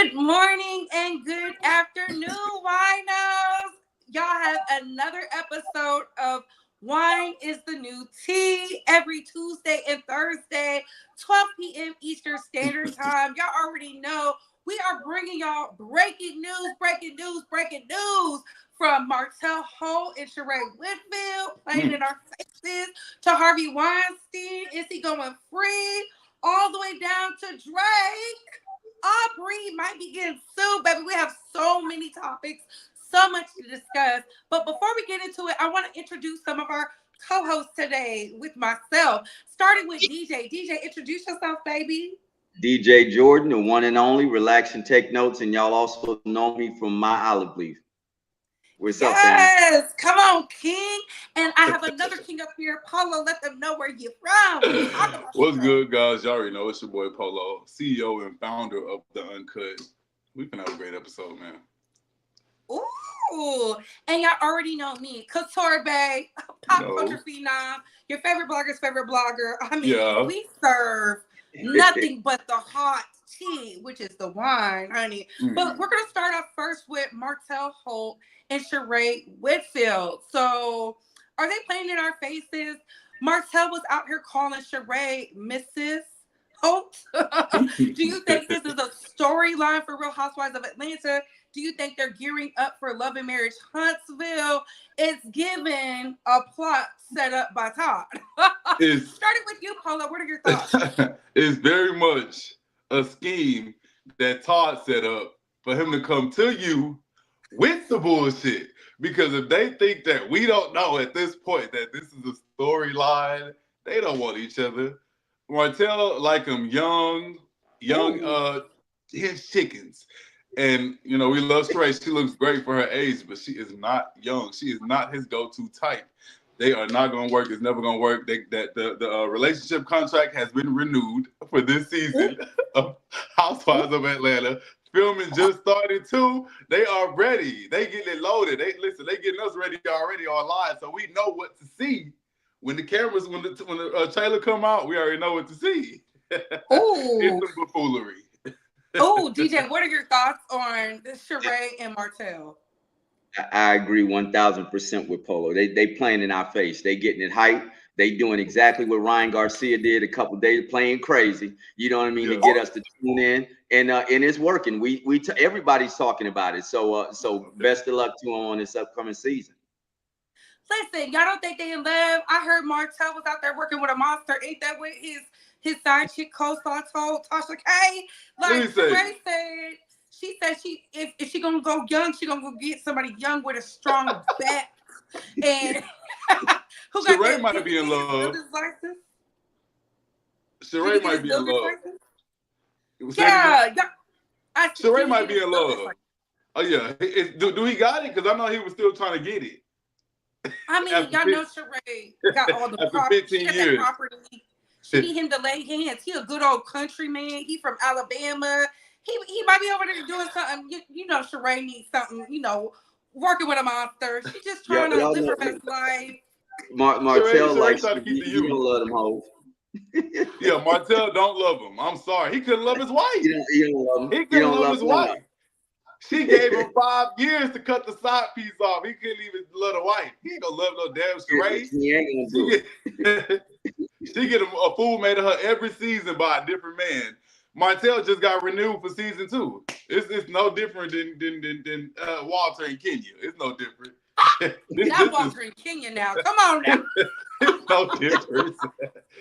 Good morning and good afternoon, winos. Y'all have another episode of Wine is the New Tea every Tuesday and Thursday, 12 p.m. Eastern Standard Time. Y'all already know we are bringing y'all breaking news from Martell and Shereé Whitfield playing in our faces to Harvey Weinstein. Is he going free? All the way down to Drake. Aubrey might be getting sued, baby. We have so many topics, so much to discuss. But before we get into it, I want to introduce some of our co-hosts today with myself, starting with DJ. DJ, introduce yourself, baby. DJ Jordan, the one and only. Relax and take notes, and y'all also know me from my olive leaf. What's up, fam? Yes, come on, King. And I have another King up here. Polo, let them know where you're from. What's good, guys? Y'all already know it's your boy Polo, CEO and founder of The Uncut. We can have a great episode, man. Ooh, and y'all already know me, Couture Bay, pop culture phenom, your favorite blogger's favorite blogger. I mean, we serve nothing but the hot tea, which is the wine, honey. But we're gonna start off first with Martell and Shereé Whitfield. So, are they playing in our faces? Martell was out here calling Shereé Mrs. Holt. Do you think this is a storyline for Real Housewives of Atlanta? Do you think they're gearing up for Love and Marriage Huntsville? It's given a plot set up by Todd. Starting with you, Paula, what are your thoughts? It's very much a scheme that Todd set up for him to come to you with the bullshit. Because if they think that we don't know at this point that this is a storyline, they don't want each other. Martell like him young, his chickens. And, you know, we love Shereé. She looks great for her age, but she is not young. She is not his go-to type. They are not going to work. It's never going to work. The relationship contract has been renewed for this season of Housewives of Atlanta. Filming just started too. They are ready. They getting it loaded. They getting us ready already online, so we know what to see. When the cameras, when the trailer come out, we already know what to see. It's some buffoonery. Oh, DJ, what are your thoughts on Shereé and Martell? I agree 1,000% with Polo. They playing in our face. They getting it hype. They doing exactly what Ryan Garcia did a couple days, playing crazy. You know what I mean, to get us to tune in, and it's working. Everybody's talking about it. So best of luck to them on this upcoming season. Listen, y'all don't think they in love? I heard Martell was out there working with a monster. Ain't that what his side chick co-star told Tashak? Like Shereé said, she said if she gonna go young, she gonna go get somebody young with a strong back. And who got Shereé might be in love. Shereé might be in love. Yeah, Shereé might be in love. Oh yeah, do he got it? Because I know he was still trying to get it. I mean, y'all know Shereé got all the property. She need him to lay hands. He a good old country man. He from Alabama. He might be over there doing something. You know, Shereé needs something. You know, working with a monster. She's just trying to live her best life. Martell likes to keep the you don't love them hoes. Yeah, Martell don't love him. I'm sorry. He couldn't love his wife. He don't love him. He couldn't love his wife. She gave him 5 years to cut the side piece off. He couldn't even love the wife. He ain't gonna love no damn Shereé. He ain't gonna do it. She get a fool made of her every season by a different man. Martell just got renewed for season 2. It's no different than Walter and Kenya. It's no different. Not Walter and Kenya now. Come on now. It's no different.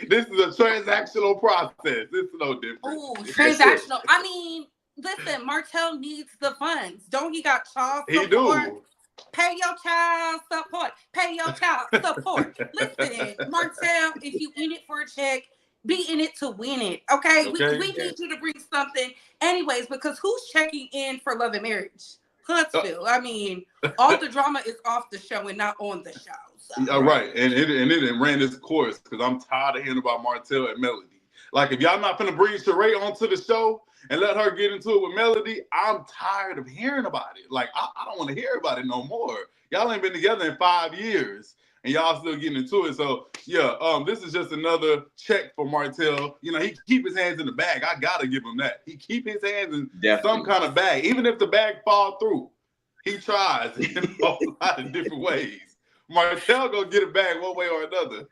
This is a transactional process. It's no different. Oh, transactional. I mean, listen, Martell needs the funds. Don't he got child support? He do. Pay your child support. Pay your child support. Listen, Martell, if you in it for a check, be in it to win it. Okay? We need you to bring something anyways, because who's checking in for Love and Marriage? Huntsville. I mean, all the drama is off the show and not on the show. So. Right. And it ran its course because I'm tired of hearing about Martell and Melody. Like, if y'all not finna bring Shereé onto the show and let her get into it with Melody, I'm tired of hearing about it. Like, I don't want to hear about it no more. Y'all ain't been together in 5 years. and y'all still getting into it. So yeah, this is just another check for Martell. You know, he keep his hands in the bag. I gotta give him that. He keep his hands in some kind of bag, even if the bag fall through. He tries in a lot of different ways. Martell gonna get it back one way or another.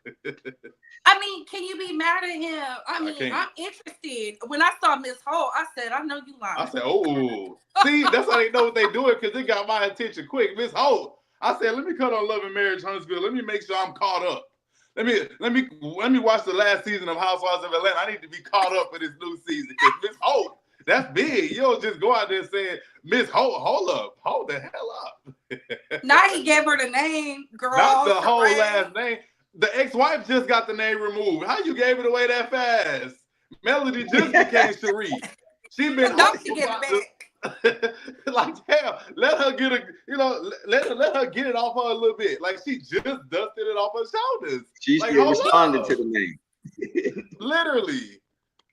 I mean, can you be mad at him? I mean, I'm interested. When I saw Miss Holt, I said, I know you lying. I said, oh, see, that's how they know what they doing, because they got my attention quick. Miss Holt, I said, let me cut on Love and Marriage Huntsville. Let me make sure I'm caught up. Let me watch the last season of Housewives of Atlanta. I need to be caught up for this new season, because Miss Holt, that's big. You don't just go out there saying, Miss Holt, hold up, hold the hell up. Now he gave her the name, girl. Not the whole last name. The ex-wife just got the name removed. How you gave it away that fast? Melody just became Shereé. She been like, hell, let her get a, you know, let her get it off her a little bit. Like, she just dusted it off her shoulders. She like, still responded to the name. Literally.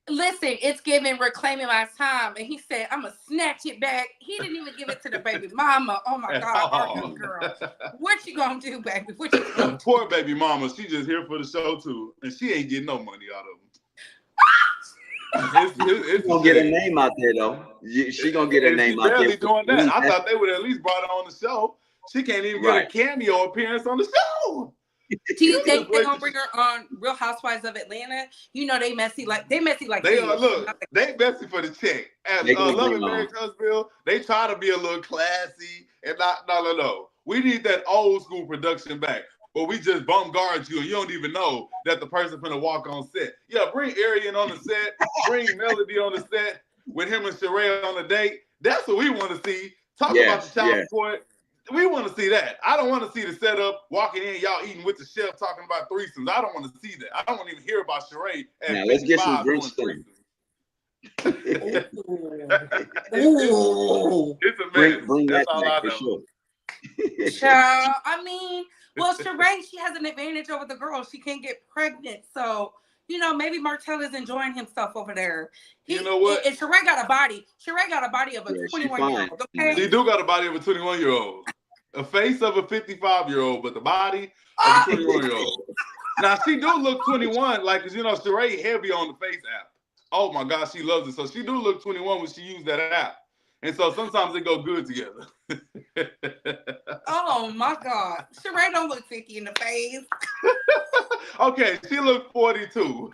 Listen, it's giving reclaiming my time, and he said, "I'm gonna snatch it back." He didn't even give it to the baby mama. Oh my God, girl, what you gonna do, baby? What you gonna do? Poor baby mama, she just here for the show too, and she ain't getting no money out of them. It's gonna get a name out there though. She gonna get a name out there. Barely doing that. I thought they would at least brought her on the show. She can't even get a cameo appearance on the show. Do you think they're gonna bring her on Real Housewives of Atlanta? You know they messy like they are. Look, they messy for the check. And Love and Marriage Huntsville, they try to be a little classy and not. No. We need that old school production back, where we just bum guard you and you don't even know that the person's gonna walk on set. Yeah, bring Arian on the set, bring Melody on the set with him and Shereé on the date. That's what we want to see. Talk about the child support. We want to see that. I don't want to see the setup, walking in, y'all eating with the chef, talking about threesomes. I don't want to see that. I don't want to even hear about Shereé. Now, let's get some drinks done. It's a mess. Bring That's that all back I know. for sure. Child, I mean, well, Shereé, she has an advantage over the girl. She can't get pregnant. So, you know, maybe Martell is enjoying himself over there. You know what? And Shereé got a body. Shereé got a body of a 21-year-old. Okay? She do got a body of a 21-year-old. A face of a 55-year-old, but the body of a 21-year-old. Now, she do look 21, like, because, you know, Shereé heavy on the face app. Oh, my God, she loves it. So she do look 21 when she used that app. And so sometimes they go good together. Oh, my God. Shereé don't look 50 in the face. Okay, she looked 42.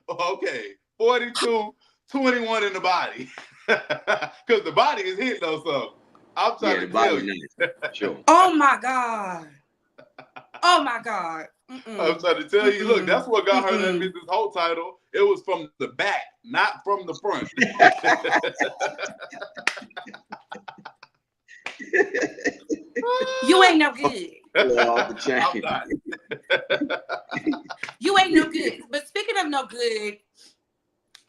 Okay, 42, 21 in the body. Because the body is hitting on something. I'm trying to tell you. Nice. Sure. Oh, my God. Oh, my God. I'm trying to tell you, look, that's what got her that Mrs. Holt title. It was from the back, not from the front. You ain't no good. You ain't no good. But speaking of no good,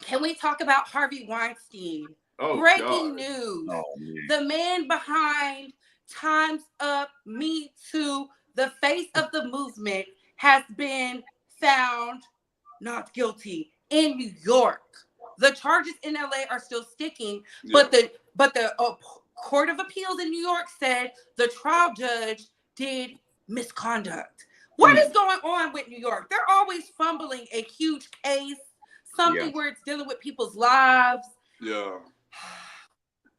can we talk about Harvey Weinstein? Breaking news. Oh, the man behind Time's Up, Me Too, the face of the movement, has been found not guilty in New York. The charges in LA are still sticking, but the Court of Appeals in New York said the trial judge did misconduct. What is going on with New York? They're always fumbling a huge case, something where it's dealing with people's lives. Yeah.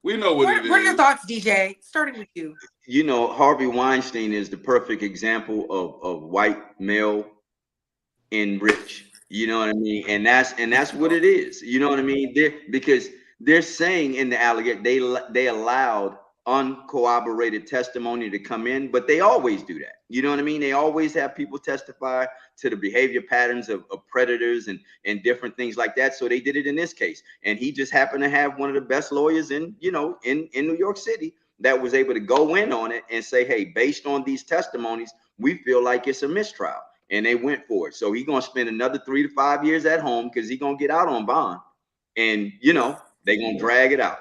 We know what it is. What are your thoughts, DJ? Starting with you. You know, Harvey Weinstein is the perfect example of white male and rich. You know what I mean? And that's what it is. You know what I mean? Because they're saying in the allegation they allowed uncorroborated testimony to come in, but they always do that. You know what I mean? They always have people testify to the behavior patterns of predators and different things like that. So they did it in this case. And he just happened to have one of the best lawyers in New York City that was able to go in on it and say, hey, based on these testimonies, we feel like it's a mistrial. And they went for it. So he's going to spend another 3 to 5 years at home because he's going to get out on bond. And, you know, they're going to drag it out.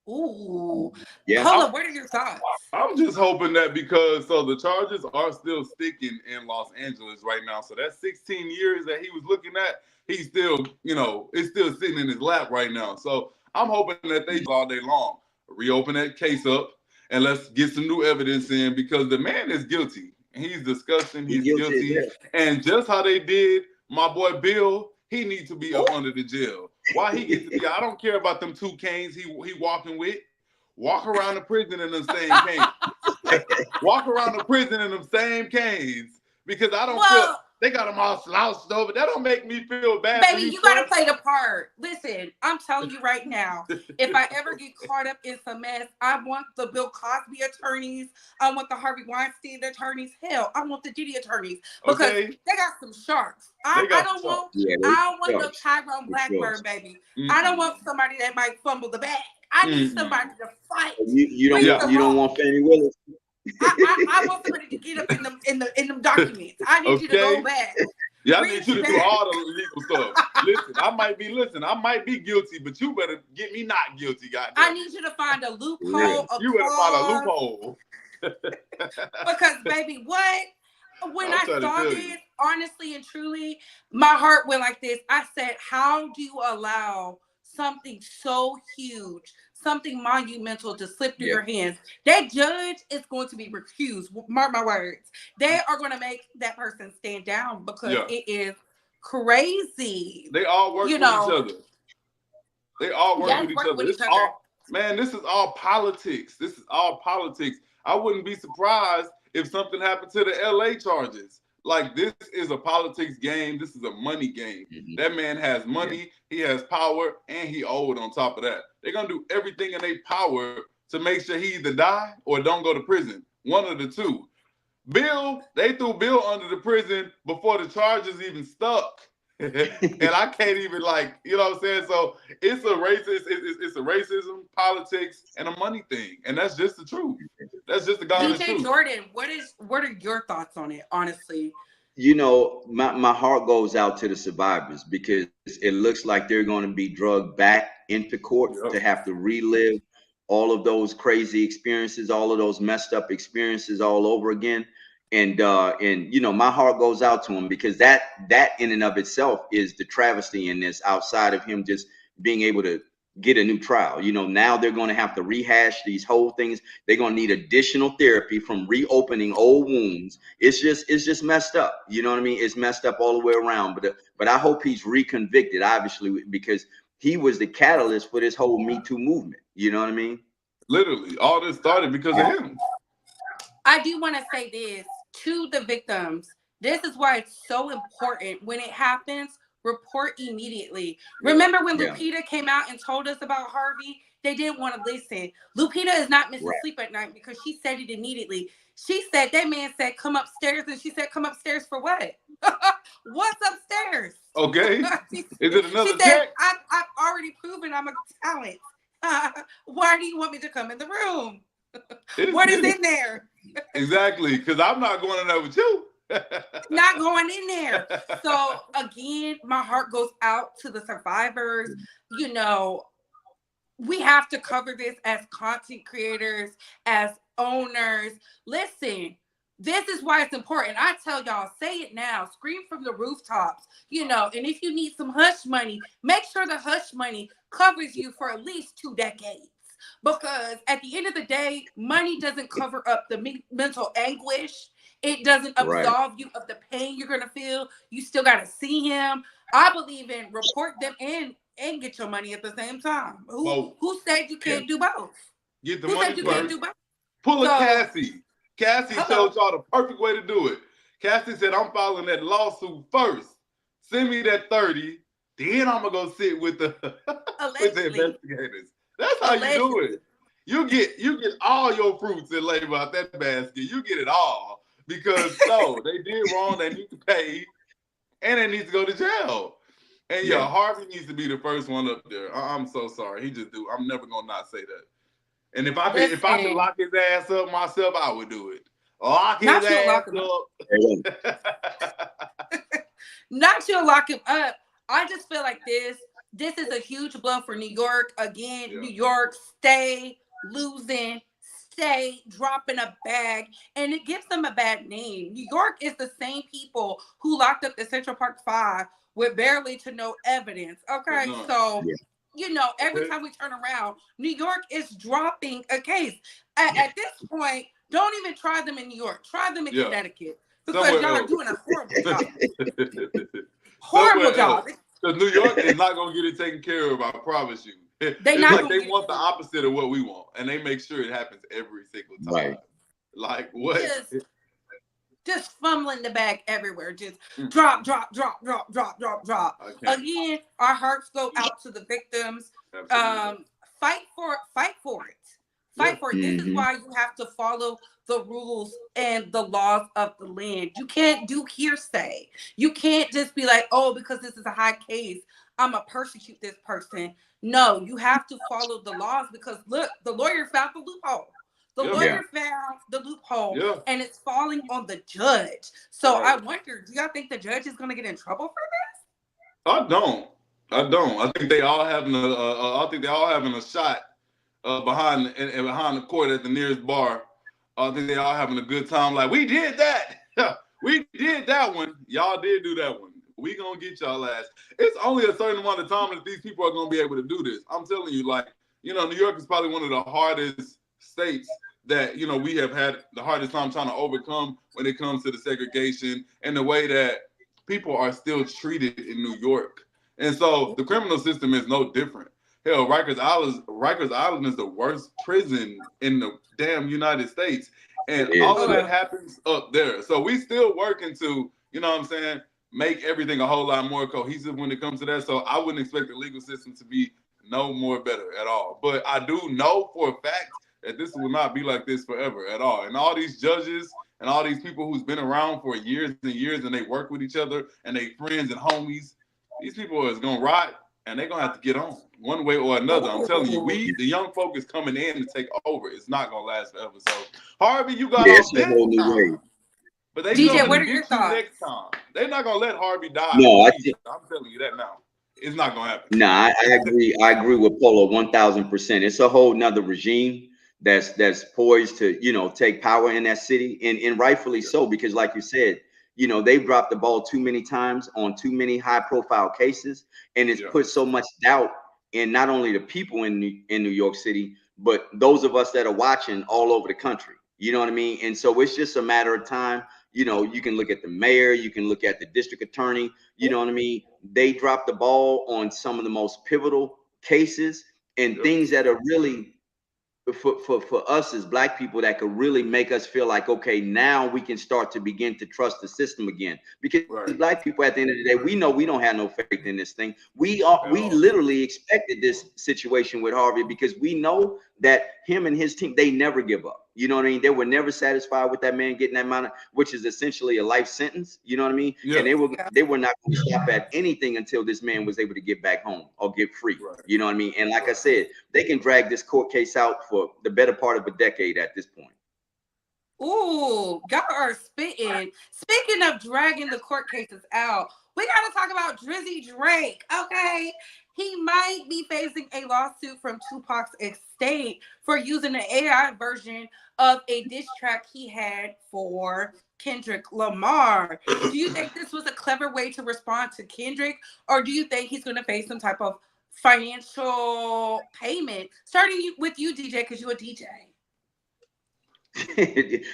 Ooh. Yeah. Paula, what are your thoughts? I'm just hoping that because the charges are still sticking in Los Angeles right now. So that's 16 years that he was looking at. He's still, it's still sitting in his lap right now. So I'm hoping that they all day long reopen that case up and let's get some new evidence in because the man is guilty. He's disgusting. He's guilty as guilty. hell. And just how they did my boy Bill, he needs to be up under the jail. Why he gets to be? I don't care about them 2 canes he walking with. Walk around the prison in them same canes. Walk around the prison in them same canes. Because I don't feel they got them all slouched over. That don't make me feel bad. Baby, you gotta play the part. Listen, I'm telling you right now, if I ever get caught up in some mess, I want the Bill Cosby attorneys. I want the Harvey Weinstein attorneys. Hell, I want the Diddy attorneys because they got some sharks. I don't want no Tyrone Blackburn, baby. I don't want somebody that might fumble the bag. I need somebody to fight. You don't want Fannie Willis. I want somebody to get up in them documents. I need you to go back. Yeah, I need you to do all the legal stuff. Listen, I might be guilty, but you better get me not guilty, goddamn. I need you to find a loophole. You better find a loophole. Because, baby, when I saw this, honestly and truly, my heart went like this. I said, how do you allow something so huge, something monumental to slip through your hands? That judge is going to be recused. Mark my words. They are going to make that person stand down because it is crazy. They all work with each other. They all work with each other. Man, this is all politics. This is all politics. I wouldn't be surprised if something happened to the LA charges. Like, this is a politics game. This is a money game. That man has money, he has power, and he owed on top of that. They're going to do everything in their power to make sure he either die or don't go to prison. One of the two. Bill, they threw Bill under the prison before the charges even stuck. And I can't even, you know what I'm saying? So it's a racist, it's a racism, politics, and a money thing. And that's just the truth. That's just the God's truth. DJ Jordan, what are your thoughts on it, honestly? You know, my heart goes out to the survivors because it looks like they're going to be drugged back into court to have to relive all of those crazy experiences, all of those messed up experiences all over again. And you know, my heart goes out to him because that in and of itself is the travesty in this, outside of him just being able to get a new trial. You know, now they're going to have to rehash these whole things. They're going to need additional therapy from reopening old wounds. It's just messed up. You know what I mean? It's messed up all the way around. But I hope he's reconvicted, obviously, because he was the catalyst for this whole Me Too movement. You know what I mean? Literally, all this started because of him. I do want to say this to the victims. This is why it's so important. When it happens, report immediately. Remember when Lupita came out and told us about Harvey? They didn't want to listen. Lupita is not missing sleep at night because she said it immediately. She said, that man said, come upstairs. And she said, come upstairs for what? What's upstairs? Okay. Is it another she said, I've already proven I'm a talent. Why do you want me to come in the room? What is in there? Exactly, because I'm not going in there with you. Not going in there. So again, my heart goes out to the survivors. You know, we have to cover this as content creators, as owners. Listen, this is why it's important. I tell y'all, say it now, scream from the rooftops, you know, and if you need some hush money, make sure the hush money covers you for at least 2 decades. Because at the end of the day, money doesn't cover up the mental anguish. It doesn't absolve you of the pain you're going to feel. You still got to see him. I believe in report them and get your money at the same time. Who said you can't do both? Get the Who money said you first. can't do both? Pull a Cassie. Cassie showed y'all the perfect way to do it. Cassie said, I'm filing that lawsuit first. Send me that 30. Then I'm going to go sit with the investigators. That's how you do it. You get all your fruits and labor out that basket. You get it all. Because no, they did wrong. They need to pay. And they need to go to jail. And Harvey needs to be the first one up there. I'm so sorry. He just do. I'm never gonna not say that. And if I could lock his ass up myself, I would do it. Lock his ass up. Not you lock him up. I just feel like this is a huge blow for New York. Again, New York, stay losing, stay dropping a bag, and it gives them a bad name. New York is the same people who locked up the Central Park 5 with barely to no evidence. Okay, so you know, every time we turn around, New York is dropping a case. At this point, Don't even try them in New York. Try them in Connecticut. Because Somewhere y'all are else. doing a horrible job. Horrible job. Because New York is not going to get it taken care of, I promise you. It's like they want the opposite of what we want, and they make sure it happens every single time. Right. Like, what? Just fumbling the bag everywhere. Just drop. Again, our hearts go out to the victims. Fight for it. Fight for it. This is why you have to follow the rules and the laws of the land. You can't do hearsay. You can't just be like, oh, because this is a high case, I'm going to persecute this person. No, you have to follow the laws because, look, the lawyer found the loophole. The lawyer found the loophole, and it's falling on the judge. So I wonder, do y'all think the judge is going to get in trouble for this? I don't. I think they all having a shot behind the court at the nearest bar. I think they all having a good time. Like, we did that. We did that one. Y'all did do that one. We gonna get y'all ass. It's only a certain amount of time that these people are gonna be able to do this. I'm telling you, like, New York is probably one of the hardest states that, we have had the hardest time trying to overcome when it comes to the segregation and the way that people are still treated in New York. And so the criminal system is no different. Hell, Rikers Island is the worst prison in the damn United States. And all of that happens up there. So we still working to, make everything a whole lot more cohesive when it comes to that. So I wouldn't expect the legal system to be no more better at all. But I do know for a fact that this will not be like this forever at all. And all these judges and all these people who's been around for years and years and they work with each other and they friends and homies, these people is going to rot and they're going to have to get on one way or another. I'm telling you, the young folk is coming in to take over. It's not going to last forever. So, Harvey, you got off this time. But they DJ, what are your thoughts? Next time. They're not going to let Harvey die. No, I'm telling you that now. It's not going to happen. No, I agree. I agree with Polo 1,000%. It's a whole nother regime that's poised to, take power in that city. And rightfully so, because like you said, they've dropped the ball too many times on too many high profile cases. And it's put so much doubt in not only the people in New York City, but those of us that are watching all over the country. You know what I mean? And so it's just a matter of time. You can look at the mayor, you can look at the district attorney, you know what I mean? They dropped the ball on some of the most pivotal cases and things that are really for us as Black people that could really make us feel like, okay, now we can start to begin to trust the system again. Because Black people at the end of the day, we know we don't have no faith in this thing. We literally expected this situation with Harvey because we know that him and his team, they never give up. You know what I mean? They were never satisfied with that man getting that amount, which is essentially a life sentence. You know what I mean? Yeah. And they were not going to stop at anything until this man was able to get back home or get free. Right. You know what I mean? And like I said, they can drag this court case out for the better part of a decade at this point. Ooh, y'all are spitting. Speaking of dragging the court cases out, we got to talk about Drizzy Drake, okay? He might be facing a lawsuit from Tupac's estate for using an AI version of a diss track he had for Kendrick Lamar. Do you think this was a clever way to respond to Kendrick, or do you think he's going to face some type of financial payment? Starting with you, DJ, because you're a DJ.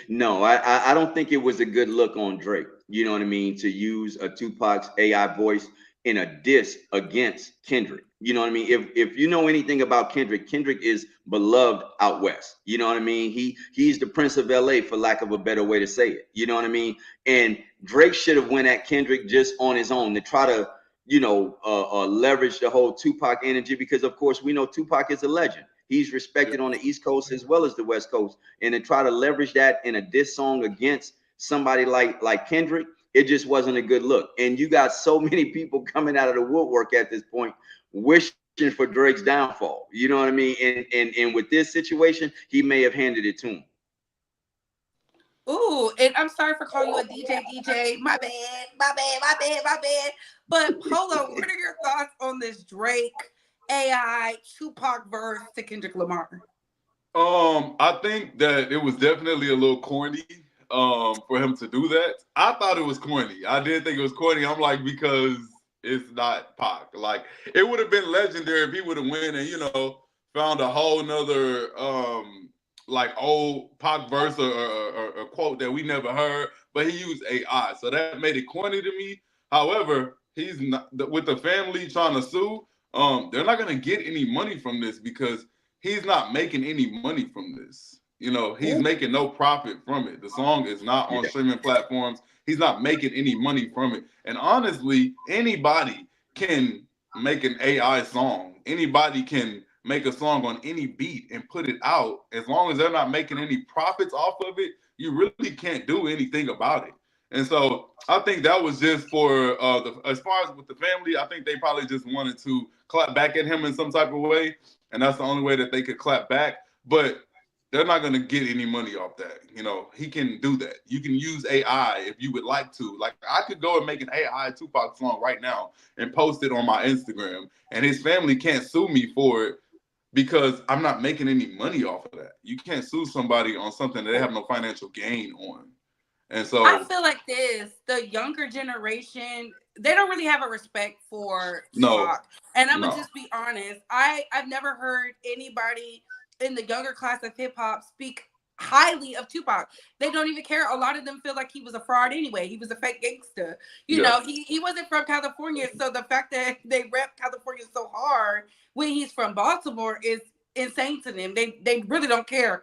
No, I don't think it was a good look on Drake. You know what I mean? To use a Tupac's AI voice in a diss against Kendrick. You know what I mean? If you know anything about Kendrick, Kendrick is beloved out west. You know what I mean? He's the Prince of LA, for lack of a better way to say it. You know what I mean? And Drake should have went at Kendrick just on his own to try to, leverage the whole Tupac energy, because of course we know Tupac is a legend. He's respected on the East Coast as well as the West Coast. And to try to leverage that in a diss song against somebody like Kendrick, it just wasn't a good look. And you got so many people coming out of the woodwork at this point wishing for Drake's downfall. You know what I mean? And with this situation, he may have handed it to him. Ooh, and I'm sorry for calling you a DJ. My bad. But Polo, what are your thoughts on this Drake AI Tupac verse to Kendrick Lamar? I think that it was definitely a little corny for him to do that. I thought it was corny. I did think it was corny. I'm like, because it's not Pac. Like, it would have been legendary if he would have went and, found a whole nother like old Pac verse or a quote that we never heard, but he used AI, so that made it corny to me. However, he's not with the family trying to sue. They're not gonna get any money from this because he's not making any money from this. You know, he's making no profit from it. The song is not on streaming platforms. He's not making any money from it. And honestly, anybody can make an AI song. Anybody can make a song on any beat and put it out. As long as they're not making any profits off of it, you really can't do anything about it. And so I think that was just for as far as with the family, I think they probably just wanted to clap back at him in some type of way, and that's the only way that they could clap back. But they're not going to get any money off that. You know, he can do that. You can use AI if you would like to. Like, I could go and make an AI Tupac song right now and post it on my Instagram, and his family can't sue me for it because I'm not making any money off of that. You can't sue somebody on something that they have no financial gain on. And so I feel like the younger generation, they don't really have a respect for Tupac. And I'm gonna just be honest. I've never heard anybody in the younger class of hip hop speak highly of Tupac. They don't even care. A lot of them feel like he was a fraud anyway. He was a fake gangster. You know, he wasn't from California. So the fact that they rep California so hard when he's from Baltimore is insane to them. They really don't care.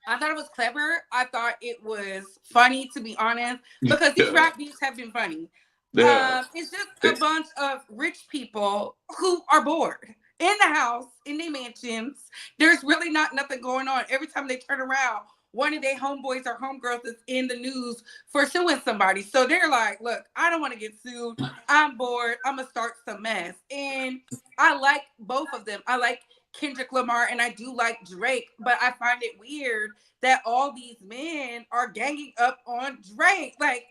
I thought it was clever. I thought it was funny, to be honest, because these rap beats have been funny. It's just a bunch of rich people who are bored in the house, in their mansions. There's really nothing going on. Every time they turn around, one of their homeboys or homegirls is in the news for suing somebody. So they're like, look, I don't want to get sued. I'm bored. I'm going to start some mess. And I like both of them. I like Kendrick Lamar and I do like Drake, but I find it weird that all these men are ganging up on Drake. Like,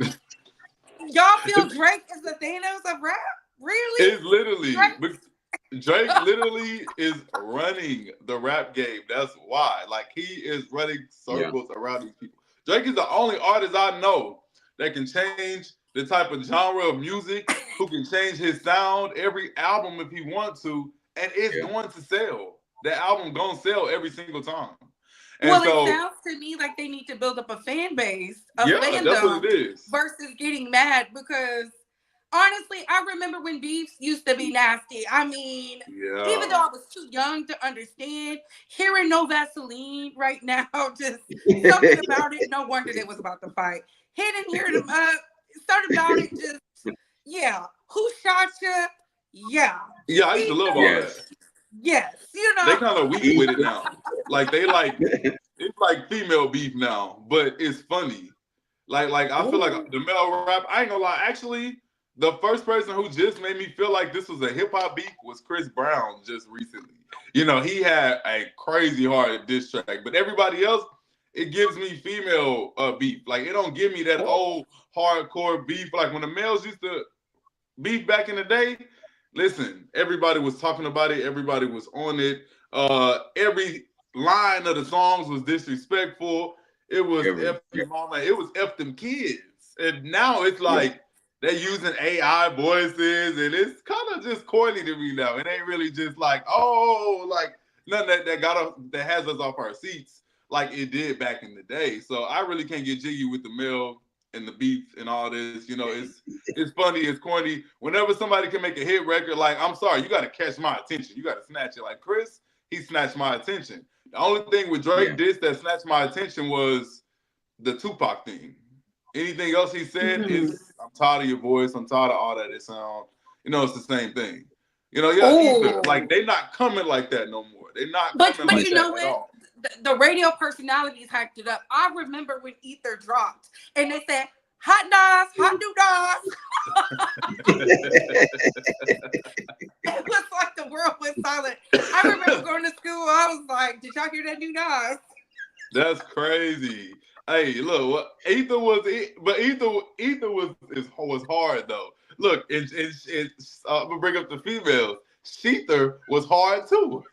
y'all feel Drake is the Thanos of rap? Really? It's literally Drake literally is running the rap game. That's why. Like, he is running circles around these people. Drake is the only artist I know that can change the type of genre of music, who can change his sound every album if he wants to, and it's going to sell. The album gonna sell every single time. And well, so, it sounds to me like they need to build up a fan base, fandom, that's what it is. Versus getting mad. Because honestly, I remember when beefs used to be nasty. I mean, even though I was too young to understand, hearing No Vaseline right now, just something about it. No wonder they was about to fight. Hidden, hear them up. Something about it, just who shot you? Yeah, I used to love all that. Yes, you know, they kind of weak with it now. Like, they like, it's like female beef now, but it's funny. Like I feel like the male rap. I ain't gonna lie. Actually, the first person who just made me feel like this was a hip hop beef was Chris Brown just recently. You know, he had a crazy hard diss track, but everybody else, it gives me female beef. Like, it don't give me that old hardcore beef. Like when the males used to beef back in the day. Listen, everybody was talking about it. Everybody was on it. Every line of the songs was disrespectful. It was F your mama. It was F them kids. And now it's like they're using AI voices, and it's kind of just corny to me now. It ain't really just like, like nothing that has us off our seats like it did back in the day. So I really can't get jiggy with the male and the beef and all this. You know, it's funny, it's corny. Whenever somebody can make a hit record, like, I'm sorry, you got to catch my attention. You got to snatch it. Like Chris, he snatched my attention. The only thing with Drake did that snatched my attention was the Tupac thing. Anything else he said is, I'm tired of your voice. I'm tired of all that. It sound, you know, it's the same thing. You know, either. Like, they not coming like that no more. They're not coming like that at all. The radio personalities hyped it up. I remember when Ether dropped and they said, hot dogs. It was like the world went silent. I remember going to school. I was like, did y'all hear that new Nas? That's crazy. Hey, look, Ether was hard though. Look, I'm gonna bring up the females. Sheether was hard too.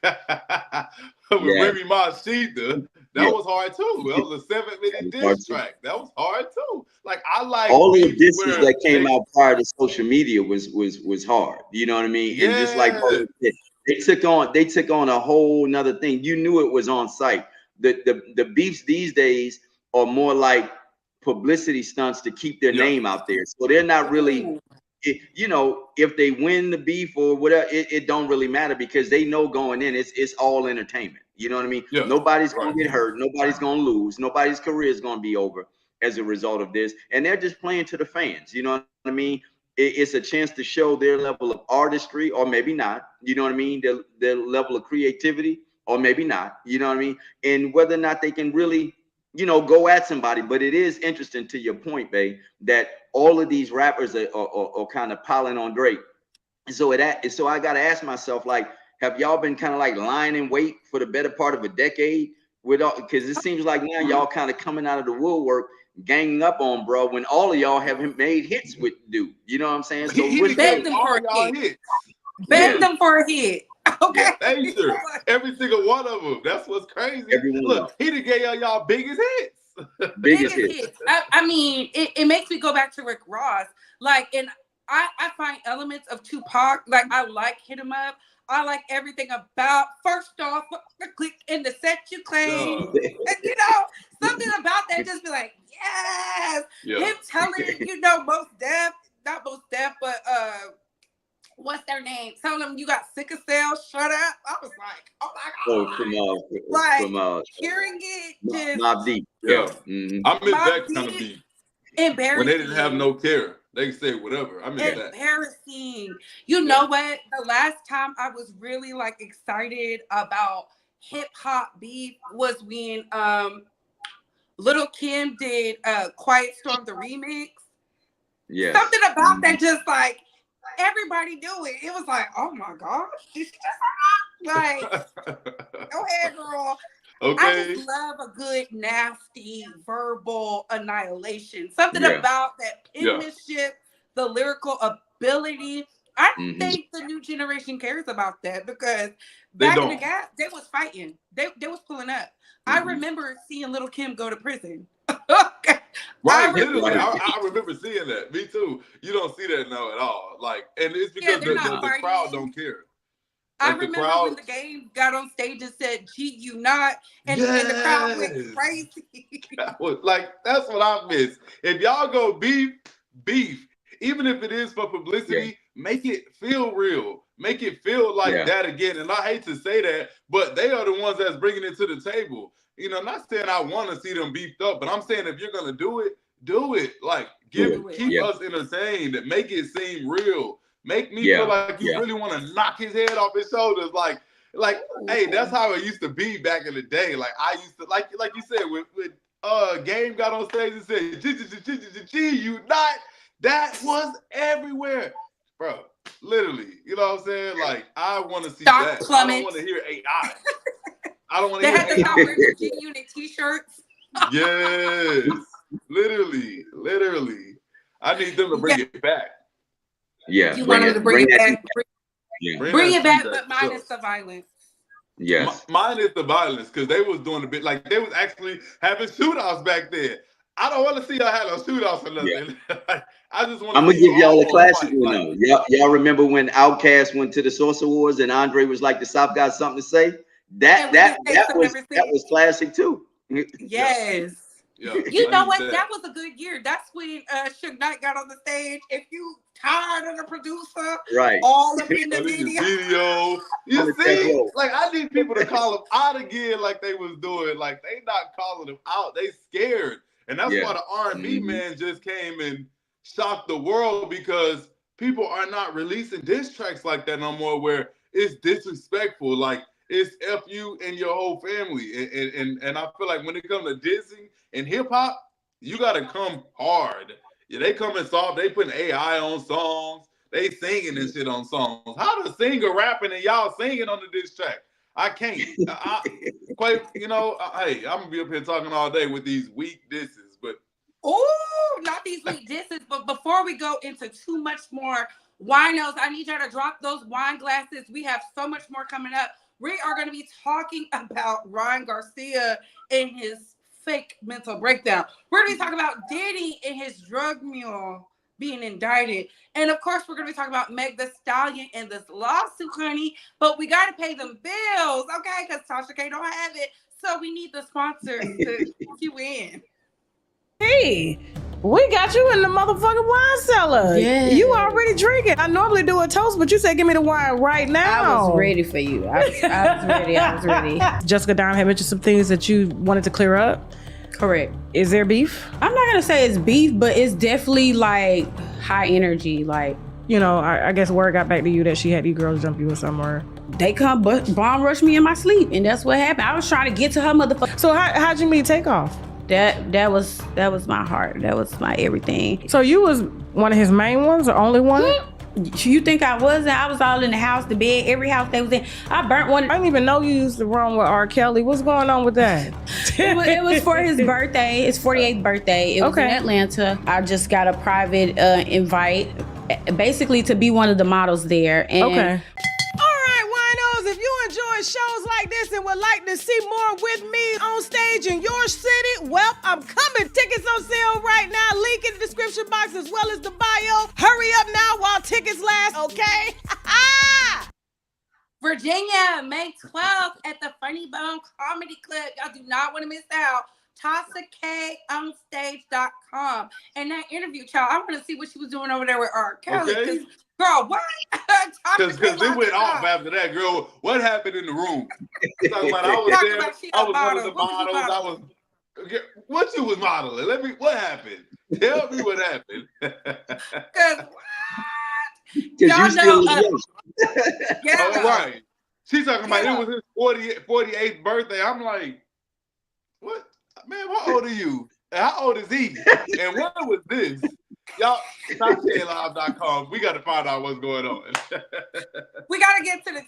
With Remy Ma Sheether, that was hard too. That was a 7-minute diss track. That was hard too. Like, I like all the disses that came out prior to social media was hard. You know what I mean? And just like they took on a whole nother thing. You knew it was on site. the beefs these days are more like publicity stunts to keep their name out there. So they're not really, you know, if they win the beef or whatever, it don't really matter because they know going in, it's all entertainment. You know what I mean? Yeah, Nobody's gonna get hurt, nobody's gonna lose, nobody's career is gonna be over as a result of this, and they're just playing to the fans. You know what I mean? It's a chance to show their level of artistry, or maybe not. You know what I mean? Their level of creativity, or maybe not. You know what I mean? And whether or not they can really, you know, go at somebody. But it is interesting to your point, Bay, that all of these rappers are kind of piling on Drake. And so I got to ask myself, like, have y'all been kind of like lying in wait for the better part of a decade? Because it seems like now y'all kind of coming out of the woodwork, ganging up on bro, when all of y'all haven't made hits with dude. You know what I'm saying? So he begged them for a hit. Begged them for a hit. Okay. Yeah, every single one of them. That's what's crazy. Look, he done gave y'all biggest hits. biggest hits. I mean, it makes me go back to Rick Ross. Like, and I find elements of Tupac. Like, I like Hit 'Em Up. I like everything about, first off, the click in the set you claim. And, you know, something about that just be like, yes. Him telling, you know, not Most Def, but what's their name? Telling them you got sickle cell, shut up. I was like, oh my God. Like, hearing it just. Mob Deep. Yeah. I miss that kind of beat. Embarrassing. When they didn't have no care. They can say whatever. I miss that. Embarrassing. You know what? The last time I was really like excited about hip hop beef was when Little Kim did Quiet Storm the remix. Yeah. Something about that just like everybody knew it. It was like, oh my gosh. Like, go ahead, girl. Okay. I just love a good, nasty, verbal annihilation. Something about that penmanship, the lyrical ability. I don't think the new generation cares about that because back in the gap, they was fighting. They was pulling up. I remember seeing Little Kim go to prison. Right, literally, I remember seeing that. Me too. You don't see that now at all. Like, and it's because the crowd don't care. Like, I remember when the Game got on stage and said, "Gee, you not," and the crowd went crazy. That's what I miss. If y'all go beef, even if it is for publicity, make it feel real. Make it feel like that again. And I hate to say that, but they are the ones that's bringing it to the table. You know, not saying I want to see them beefed up, but I'm saying if you're gonna do it, do it. Like, keep us entertained. Make it seem real. Make me feel like you really want to knock his head off his shoulders. Like, hey, that's how it used to be back in the day. Like, I used to, like you said, when Game got on stage and said, "Gee, you not." That was everywhere, bro. Literally, you know what I'm saying? Like, I want to see that. I don't want to hear AI. I don't want to hear AI. They had to wear the G-Unit t-shirts. Yes, literally. I need them to bring it back. Yeah, you want them to bring it back. Bring it back, but minus the violence. Yes, minus the violence, because they was doing a bit like they was actually having shootouts back then. I don't want to see y'all have no shootouts or nothing. I just want. I'm gonna give y'all a classic one though. Y'all remember when Outkast went to the Source Awards and Andre was like, "The South got something to say." That was classic too. Yes. Yeah, you know what? That was a good year. That's when Suge Knight got on the stage. If you tired of the producer, all up in the video. You see, like, I need people to call them out again, like they was doing. Like, they not calling them out. They scared, and that's why the R&B man just came and shocked the world, because people are not releasing diss tracks like that no more, where it's disrespectful. Like, it's F you and your whole family. And I feel like when it comes to dissing and hip hop, you gotta come hard. Yeah, they coming soft. They putting AI on songs. They singing and shit on songs. How the singer rapping and y'all singing on the diss track? I can't. You know, hey, I'm gonna be up here talking all day with these weak disses, but not these weak disses. But before we go into too much more winos, I need y'all to drop those wine glasses. We have so much more coming up. We are going to be talking about Ryan Garcia and his fake mental breakdown. We're going to be talking about Diddy and his drug mule. being indicted. And of course, we're going to be talking about Meg the Stallion and this lawsuit, honey. But we got to pay them bills, okay? Because Tasha K don't have it. So we need the sponsors to keep you in. Hey, we got you in the motherfucking wine cellar. Yeah. You already drinking. I normally do a toast, but you said give me the wine right now. I was ready for you. I was ready. Jessica Dime had mentioned some things that you wanted to clear up. Correct. Is there beef? I'm not gonna say it's beef, but it's definitely like high energy. Like, you know, I guess word got back to you that she had these girls jump you or somewhere. they come bomb rush me in my sleep, and that's what happened. I was trying to get to her motherfucker. So how'd you meet Takeoff? That was my heart. That was my everything. So you was one of his main ones or only one? You think I wasn't? I was all in the house, the bed, every house they was in. I burnt one. I didn't even know you used to run with R. Kelly. What's going on with that? It was for his birthday, his 48th birthday. It was in Atlanta. I just got a private invite, basically to be one of the models there. And okay. If you enjoy shows like this and would like to see more with me on stage in your city, well, I'm coming. Tickets on sale right now. Link in the description box as well as the bio. Hurry up now while tickets last, okay? Virginia, May 12th at the Funny Bone Comedy Club. Y'all do not want to miss out. TashaKOnStage.com. And that interview, child, I want to see what she was doing over there with R. Kelly. Okay. Girl, what? Because it went off after that, girl. What happened in the room? Talking about I was there. I was one of the models. What you was modeling? What happened? Tell me what happened. Because you still young. Yeah. Oh, right. She's talking about it was his 48th birthday. I'm like, what? Man, how old are you? And how old is he? And what was this? Y'all, TashaKLive.com. We got to find out what's going on. We got to get to the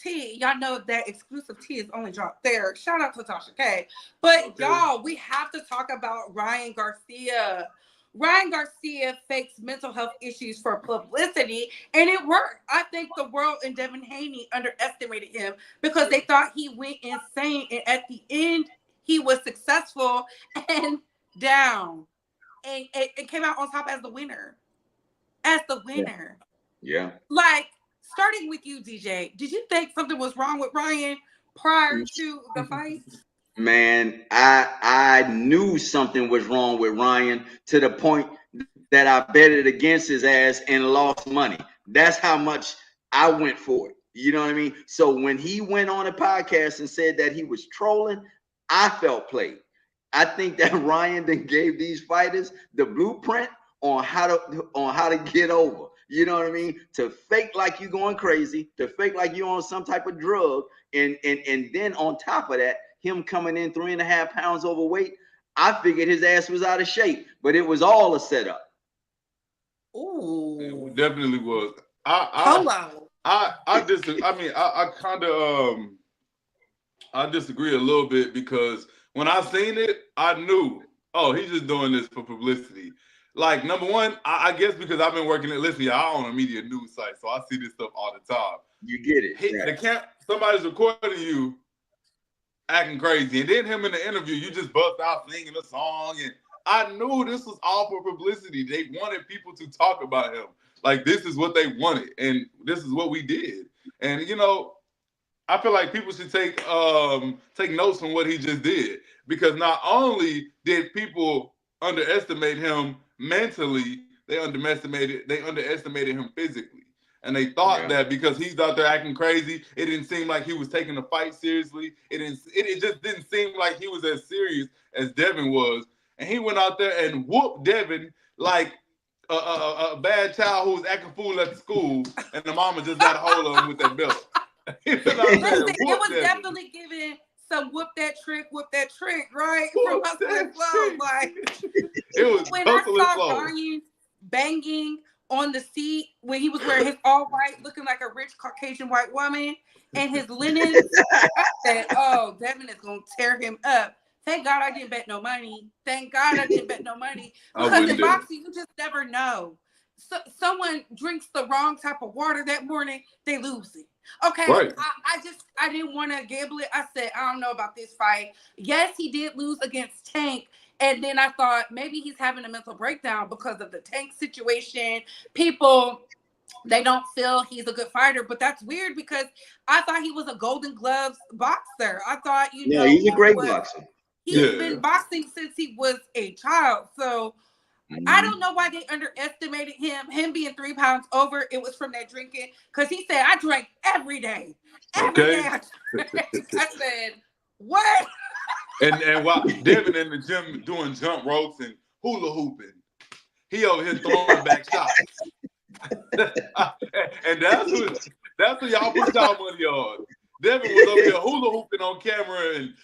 tea. Y'all know that exclusive tea is only dropped there. Shout out to Tasha K. But y'all, we have to talk about Ryan Garcia. Ryan Garcia fakes mental health issues for publicity, and it worked. I think the world and Devin Haney underestimated him because they thought he went insane, and at the end, he was successful and down. And it came out on top as the winner. Yeah. Like, starting with you, DJ, did you think something was wrong with Ryan prior to the fight? Man, I knew something was wrong with Ryan to the point that I betted against his ass and lost money. That's how much I went for it. You know what I mean? So when he went on a podcast and said that he was trolling, I felt played. I think that Ryan then gave these fighters the blueprint on how to get over. You know what I mean? To fake like you going crazy, to fake like you on some type of drug, and then on top of that, him coming in 3.5 pounds overweight. I figured his ass was out of shape, but it was all a setup. Ooh, It definitely was. I disagree a little bit because when I seen it, I knew, oh, he's just doing this for publicity. Like, number one, I guess because I've been working at, listen, I own a media news site, so I see this stuff all the time. You get it. Right. Somebody's recording you acting crazy, and then him in the interview, you just bust out singing a song, and I knew this was all for publicity. They wanted people to talk about him. Like, this is what they wanted, and this is what we did. And, you know, I feel like people should take notes from what he just did, because not only did people underestimate him mentally, they underestimated him physically. And they thought that because he's out there acting crazy, it didn't seem like he was taking the fight seriously. It just didn't seem like he was as serious as Devin was. And he went out there and whooped Devin like a bad child who was acting fool at the school, and the mama just got a hold of him with that belt. It was definitely giving some whoop that trick, right? From Hustle and Flow. Like, it was when I saw Ryan banging on the seat when he was wearing his all white, looking like a rich Caucasian white woman, and his linens, I said, oh, Devin is going to tear him up. Thank God I didn't bet no money. Because in boxing, you just never know. someone drinks the wrong type of water that morning, they lose it. Okay, Right. I didn't want to gamble it. I said, I don't know about this fight. Yes, he did lose against Tank. And then I thought maybe he's having a mental breakdown because of the Tank situation. People, they don't feel he's a good fighter, but that's weird because I thought he was a Golden Gloves boxer. I thought, he's a great boxer. He's been boxing since he was a child. So I don't know why they underestimated him. Him being 3 pounds over, it was from that drinking. Because he said, I drank every day. Every day I drank. I said, what? And while Devin in the gym doing jump ropes and hula hooping, he over here throwing back shots. And that's who y'all put y'all money on. Devin was over here hula hooping on camera and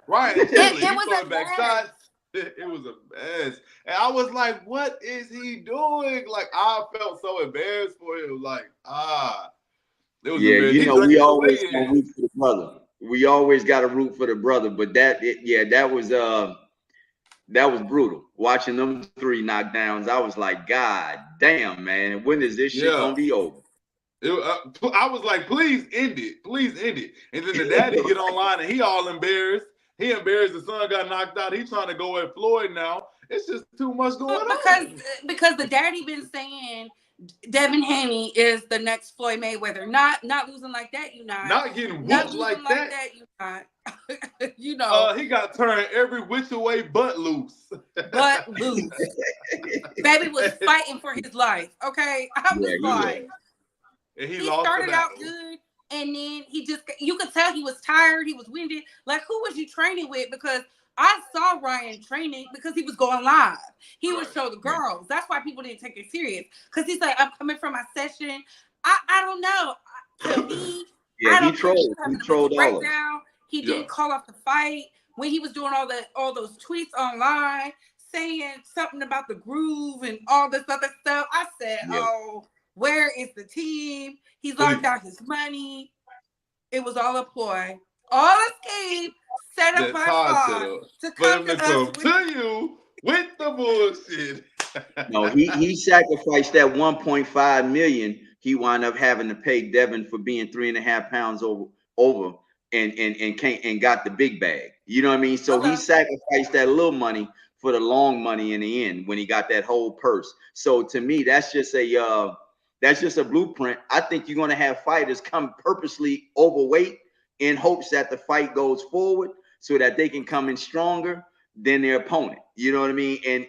Ryan Kelly, he throwing back shots. It was a mess. And I was like, what is he doing? Like, I felt so embarrassed for him. Like, it was we always gonna root for the brother. We always got to root for the brother. But that was brutal. Watching them 3 knockdowns, I was like, God damn, man, when is this shit gonna be over? I was like, please end it. Please end it. And then the daddy get online and he all embarrassed. He embarrassed. The son got knocked out. He's trying to go at Floyd now. It's just too much going on. Because the daddy been saying Devin Haney is the next Floyd Mayweather. Not losing like that, you not. Not getting whooped like that, you not. He got turned every which way but loose. But loose. Baby was fighting for his life. Okay, I was like, he started out good. And then you could tell he was tired. He was winded. Like, who was you training with? Because I saw Ryan training because he was going live. He would show the girls. That's why people didn't take it serious. Because he's like, I'm coming from my session. I don't know. To me, he trolled. He trolled all of them. He didn't call off the fight. When he was doing all those tweets online, saying something about the groove and all this other stuff, I said, oh, where is the team? He's locked out his money. It was all a ploy. All a scheme set up by God to come to you with the bullshit. No, he sacrificed that 1.5 million. He wound up having to pay Devin for being 3.5 pounds over and got the big bag. You know what I mean? So he sacrificed that little money for the long money in the end when he got that whole purse. So to me, that's just a blueprint. I think you're going to have fighters come purposely overweight in hopes that the fight goes forward so that they can come in stronger than their opponent. You know what I mean? And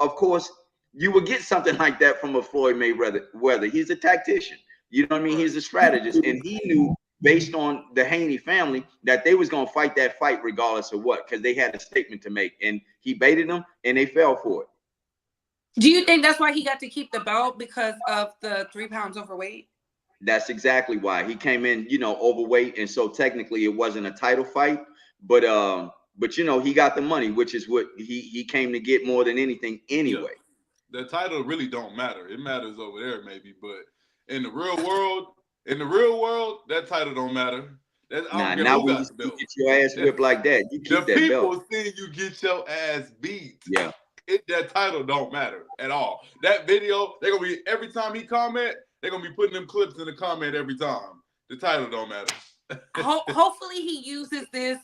of course, you would get something like that from a Floyd Mayweather. He's a tactician. You know what I mean? He's a strategist. And he knew, based on the Haney family, that they was going to fight that fight regardless of what, because they had a statement to make. And he baited them, and they fell for it. Do you think that's why he got to keep the belt, because of the 3 pounds overweight? That's exactly why. He came in, overweight, and so technically it wasn't a title fight, but he got the money, which is what he came to get more than anything anyway. The title really don't matter. It matters over there maybe, but in the real world, that title don't matter. Now when you get your ass whipped like that, you keep that belt. The people seeing you get your ass beat. Yeah. That title don't matter at all. That video, they're gonna be, every time he comment, they're gonna be putting them clips in the comment every time. The title don't matter. Hopefully he uses this.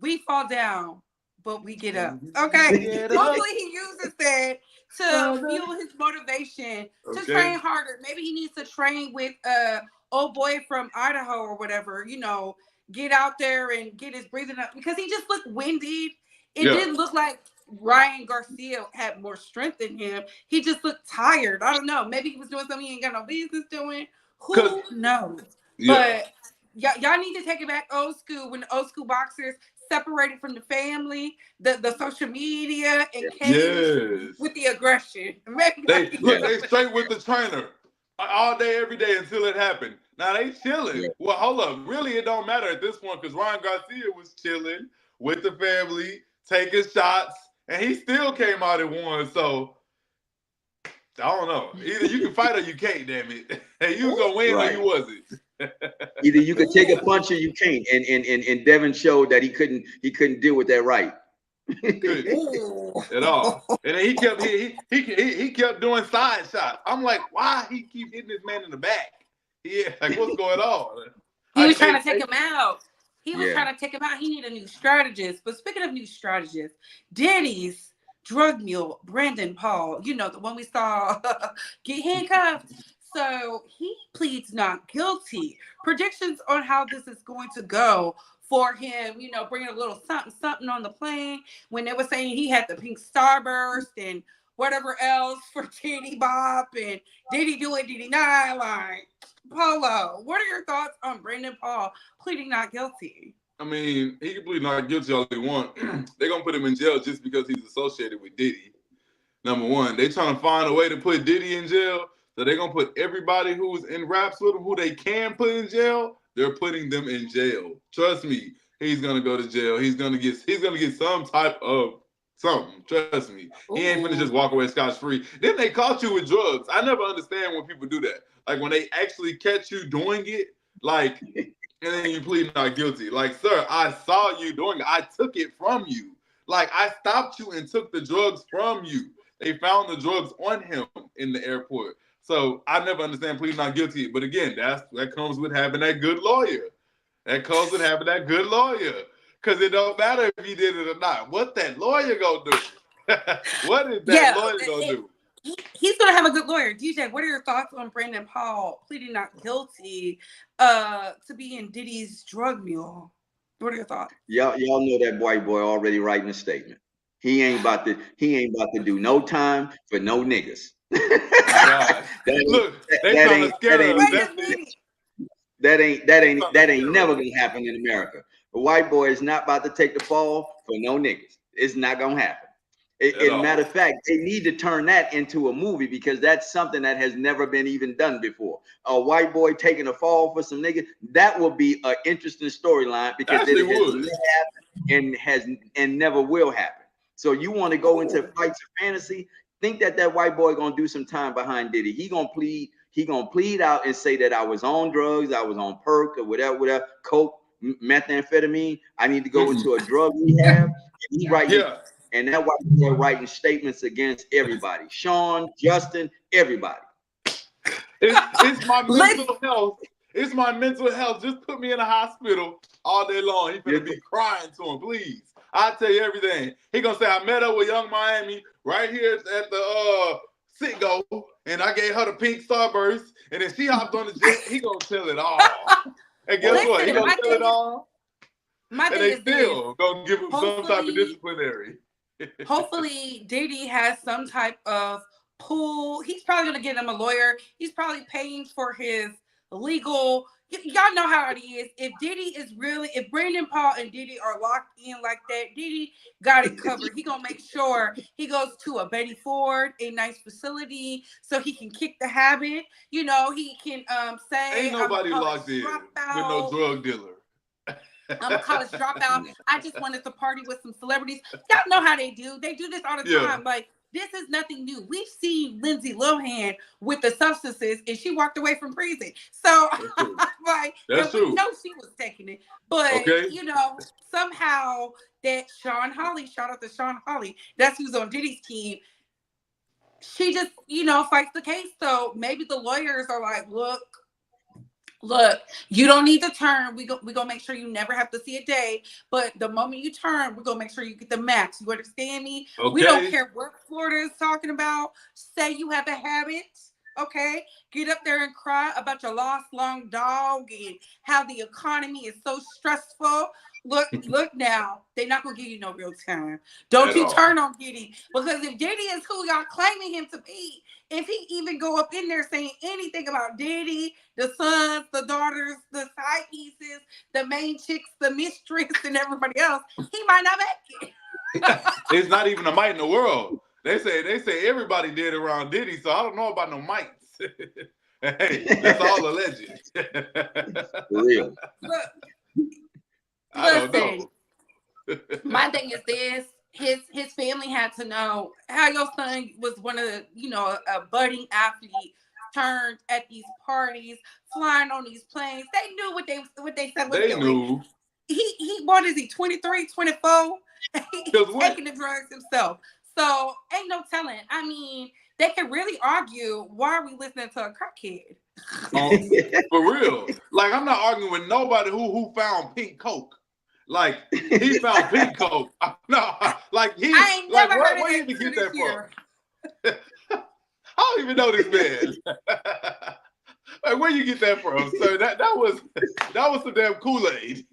We fall down, but we get up. Okay. Hopefully he uses that to fuel his motivation to train harder. Maybe he needs to train with old boy from Idaho or whatever. Get out there and get his breathing up, because he just looked winded. It didn't look like Ryan Garcia had more strength in him. He just looked tired. I don't know. Maybe he was doing something he ain't got no business doing. Who knows? Yeah. But y'all need to take it back old school, when the old school boxers separated from the family, the social media, and came with the aggression. They straight with the trainer all day, every day until it happened. Now they chilling. Yeah. Well, hold up. Really, it don't matter at this point, because Ryan Garcia was chilling with the family, taking shots, and he still came out and won. So I don't know. Either you can fight or you can't, damn it. And you was gonna win or you wasn't. Either you could take a punch or you can't. And Devin showed that he couldn't deal with that right. Couldn't at all. And then he kept doing side shots. I'm like, why he keep hitting this man in the back? Yeah, like what's going on? He was trying to take him out. He was trying to take him out. He needed a new strategist. But speaking of new strategists, Diddy's drug mule, Brandon Paul, you know, the one we saw get handcuffed. So he pleads not guilty. Predictions on how this is going to go for him, you know, bringing a little something on the plane when they were saying he had the pink starburst and whatever else for Diddy Bop and Diddy do it, Diddy not. Like, Polo, what are your thoughts on Brandon Paul pleading not guilty? I mean, he can plead not guilty all he want. They're going to put him in jail just because he's associated with Diddy. Number one, they trying to find a way to put Diddy in jail. So they're going to put everybody who's in raps with him, who they can put in jail, they're putting them in jail. Trust me, he's going to go to jail. He's going to get some type of something. Trust me. He ain't finna just walk away scotch-free. Then they caught you with drugs. I never understand when people do that. Like when they actually catch you doing it, like, and then you plead not guilty. Like, sir, I saw you doing it. I took it from you. Like, I stopped you and took the drugs from you. They found the drugs on him in the airport. So I never understand pleading not guilty. But again, that comes with having that good lawyer. That comes with having that good lawyer. Because it don't matter if he did it or not. What that lawyer gonna do? What is that lawyer gonna do? He's gonna have a good lawyer. DJ, what are your thoughts on Brandon Paul pleading not guilty to being Diddy's drug mule? What are your thoughts? Y'all know that white boy already writing a statement. He ain't about to do no time for no niggas. Look, they trying to scare us. That ain't never gonna happen in America. The white boy is not about to take the fall for no niggas. It's not gonna happen. Matter of fact, they need to turn that into a movie because that's something that has never been even done before. A white boy taking a fall for some niggas, that will be an interesting storyline because it has never happened and never will happen. So you want to go into fights of fantasy? Think that white boy gonna do some time behind Diddy. He gonna plead out and say that I was on drugs, I was on perk or whatever, coke, methamphetamine. I need to go into a drug rehab. And he and that white boy writing statements against everybody. Sean, Justin, everybody. It's my mental health. It's my mental health. Just put me in a hospital all day long. He's gonna be crying to him, please. I'll tell you everything. He gonna say, I met her with Young Miami right here at the Citgo, and I gave her the pink starburst, and then she hopped on the jet. He gonna tell it all. And guess what? He gonna tell it all. My and they still gonna give him some type of disciplinary. Hopefully, Diddy has some type of pool. He's probably gonna get him a lawyer. He's probably paying for his legal. Y'all know how it is. If Brandon Paul and Diddy are locked in like that, Diddy got it covered. He gonna make sure he goes to a Betty Ford, a nice facility, so he can kick the habit. You know, he can say, ain't nobody locked in with no drug dealer. I'm a college dropout. I just wanted to party with some celebrities. Y'all know how they do. They do this all the time. Like, this is nothing new. We've seen Lindsay Lohan with the substances, and she walked away from prison. So, like, that's true. We know she was taking it. But, you know, somehow that Sean Holly, shout out to Sean Holly, that's who's on Diddy's team, she just, you know, fights the case. So maybe the lawyers are like, look, you don't need to turn. We're going to make sure you never have to see a day. But the moment you turn, we're going to make sure you get the max. You understand me? Okay. We don't care what Florida is talking about. Say you have a habit. Okay. Get up there and cry about your lost long dog and how the economy is so stressful. Look now. They're not going to give you no real time. Don't you turn on Diddy. Because if Diddy is who y'all claiming him to be, if he even go up in there saying anything about Diddy, the sons, the daughters, the side pieces, the main chicks, the mistress, and everybody else, he might not make it. It's not even a might in the world. They say everybody did around Diddy, so I don't know about no mites. Hey, that's all alleged. For real. Listen, my thing is this. His family had to know how your son was one of the, you know, a budding athlete, turned at these parties, flying on these planes. They knew what they said was doing. what is he, 23, 24? He's taking the drugs himself. So ain't no telling. I mean, they can really argue, why are we listening to a crackhead? For real. Like, I'm not arguing with nobody who found pink coke. Like, he found pink coke. No, like I ain't never heard where of did he get that from? I don't even know this man. Like, where you get that from, sir? That was some damn Kool-Aid.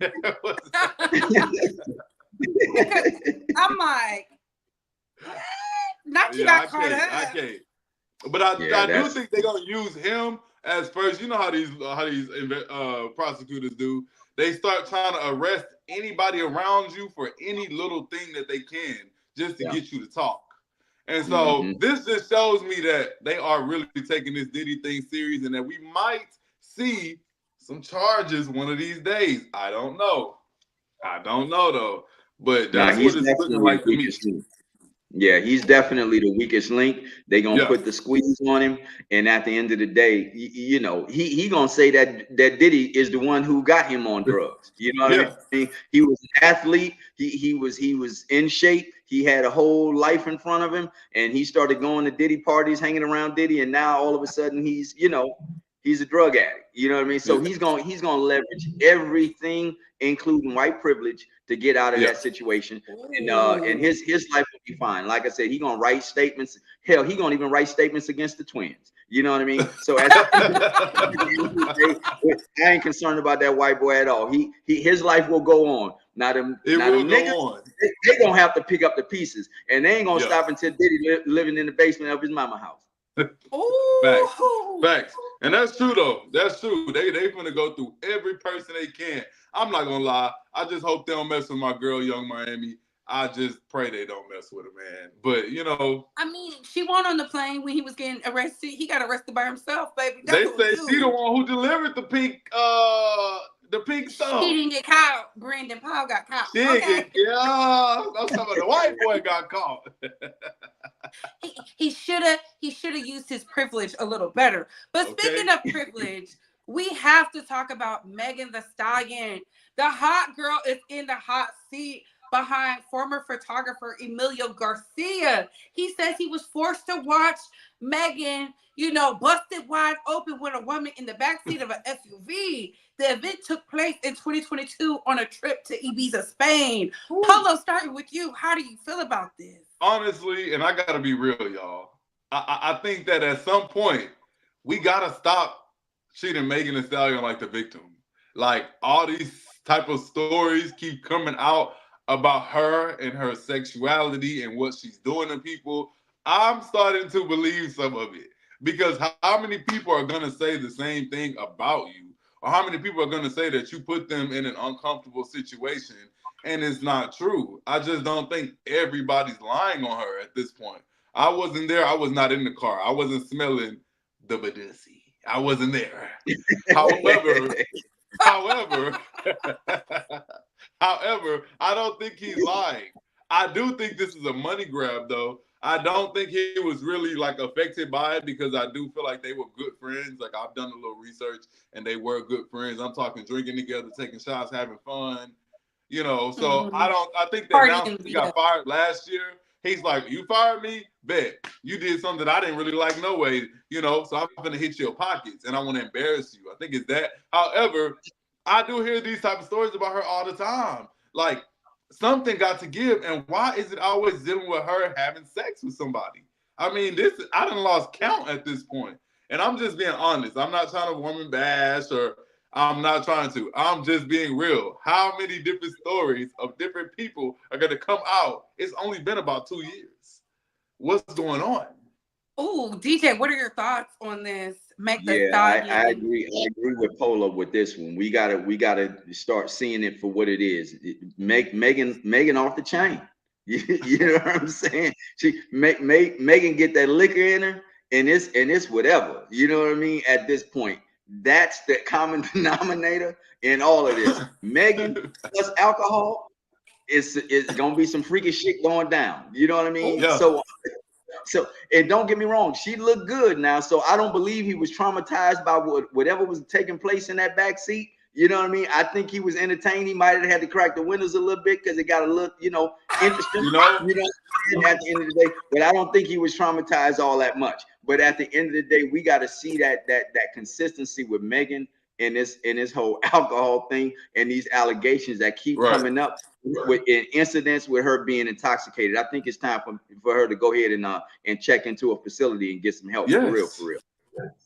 I'm like, not you got caught up. I can't. But I do think they're gonna use him as first. You know how these prosecutors do. They start trying to arrest anybody around you for any little thing that they can, just to get you to talk. And so this just shows me that they are really taking this Diddy thing serious, and that we might see some charges one of these days. I don't know though. But that's what it's looking like to me. Yeah, he's definitely the weakest link. They gonna put the squeeze on him, and at the end of the day, you know, he gonna say that Diddy is the one who got him on drugs. You know what I mean? He was an athlete. He was in shape. He had a whole life in front of him, and he started going to Diddy parties, hanging around Diddy, and now all of a sudden he's a drug addict. You know what I mean? So he's gonna leverage everything, including white privilege, to get out of that situation. And his life will be fine. Like I said, he's gonna write statements. Hell, he's gonna even write statements against the twins. You know what I mean? So I ain't concerned about that white boy at all. His life will go on. Now them niggas, they gonna have to pick up the pieces, and they ain't gonna stop until Diddy living in the basement of his mama house. Facts. And that's true though. That's true. They gonna go through every person they can. I'm not gonna lie. I just hope they don't mess with my girl, Young Miami. I just pray they don't mess with her, man. But you know, I mean, she went on the plane when he was getting arrested. He got arrested by himself, baby. They say she the one who delivered the pink stuff. He didn't get caught. Brandon Paul got caught. I'm talking about the white boy got caught. He should have used his privilege a little better. But speaking of privilege, we have to talk about Megan Thee Stallion. The hot girl is in the hot seat behind former photographer Emilio Garcia. He says he was forced to watch Megan, busted wide open with a woman in the backseat of an SUV. The event took place in 2022 on a trip to Ibiza, Spain. Ooh. Polo, starting with you, how do you feel about this? Honestly, and I gotta be real, y'all. I think that at some point we gotta stop treating Megan Thee Stallion like the victim. Like, all these type of stories keep coming out about her and her sexuality and what she's doing to people. I'm starting to believe some of it, because how many people are gonna say the same thing about you? Or how many people are gonna say that you put them in an uncomfortable situation and it's not true? I just don't think everybody's lying on her at this point. I wasn't there. I was not in the car. I wasn't smelling the Badussi. I wasn't there. However, I don't think he's lying. I do think this is a money grab, though. I don't think he was really affected by it, because I do feel like they were good friends. Like, I've done a little research and they were good friends. I'm talking drinking together, taking shots, having fun. So I think that now he got fired last year. He's like, you fired me? Bet. You did something that I didn't really like no way, so I'm going to hit your pockets and I want to embarrass you. I think it's that. However, I do hear these type of stories about her all the time. Like, something got to give, and why is it always dealing with her having sex with somebody? I mean, I done lost count at this point. And I'm just being honest. I'm not trying to woman bash, or I'm not trying to. I'm just being real. How many different stories of different people are going to come out? It's only been about 2 years. What's going on? Oh, DJ, what are your thoughts on this? I agree. I agree with Polo with this one. We gotta start seeing it for what it is. Megan off the chain. You know what I'm saying? She Megan get that liquor in her, and it's whatever. You know what I mean? At this point, that's the common denominator in all of this. Megan plus alcohol, it's gonna be some freaky shit going down. You know what I mean? Yeah. So, and don't get me wrong, she looked good now. So I don't believe he was traumatized by whatever was taking place in that back seat. You know what I mean? I think he was entertained. He might have had to crack the windows a little bit because it got a little, interesting. At the end of the day, but I don't think he was traumatized all that much. But at the end of the day, we got to see that consistency with Megan in this whole alcohol thing and these allegations that keep coming up with incidents with her being intoxicated. I think it's time for her to go ahead and check into a facility and get some help for real.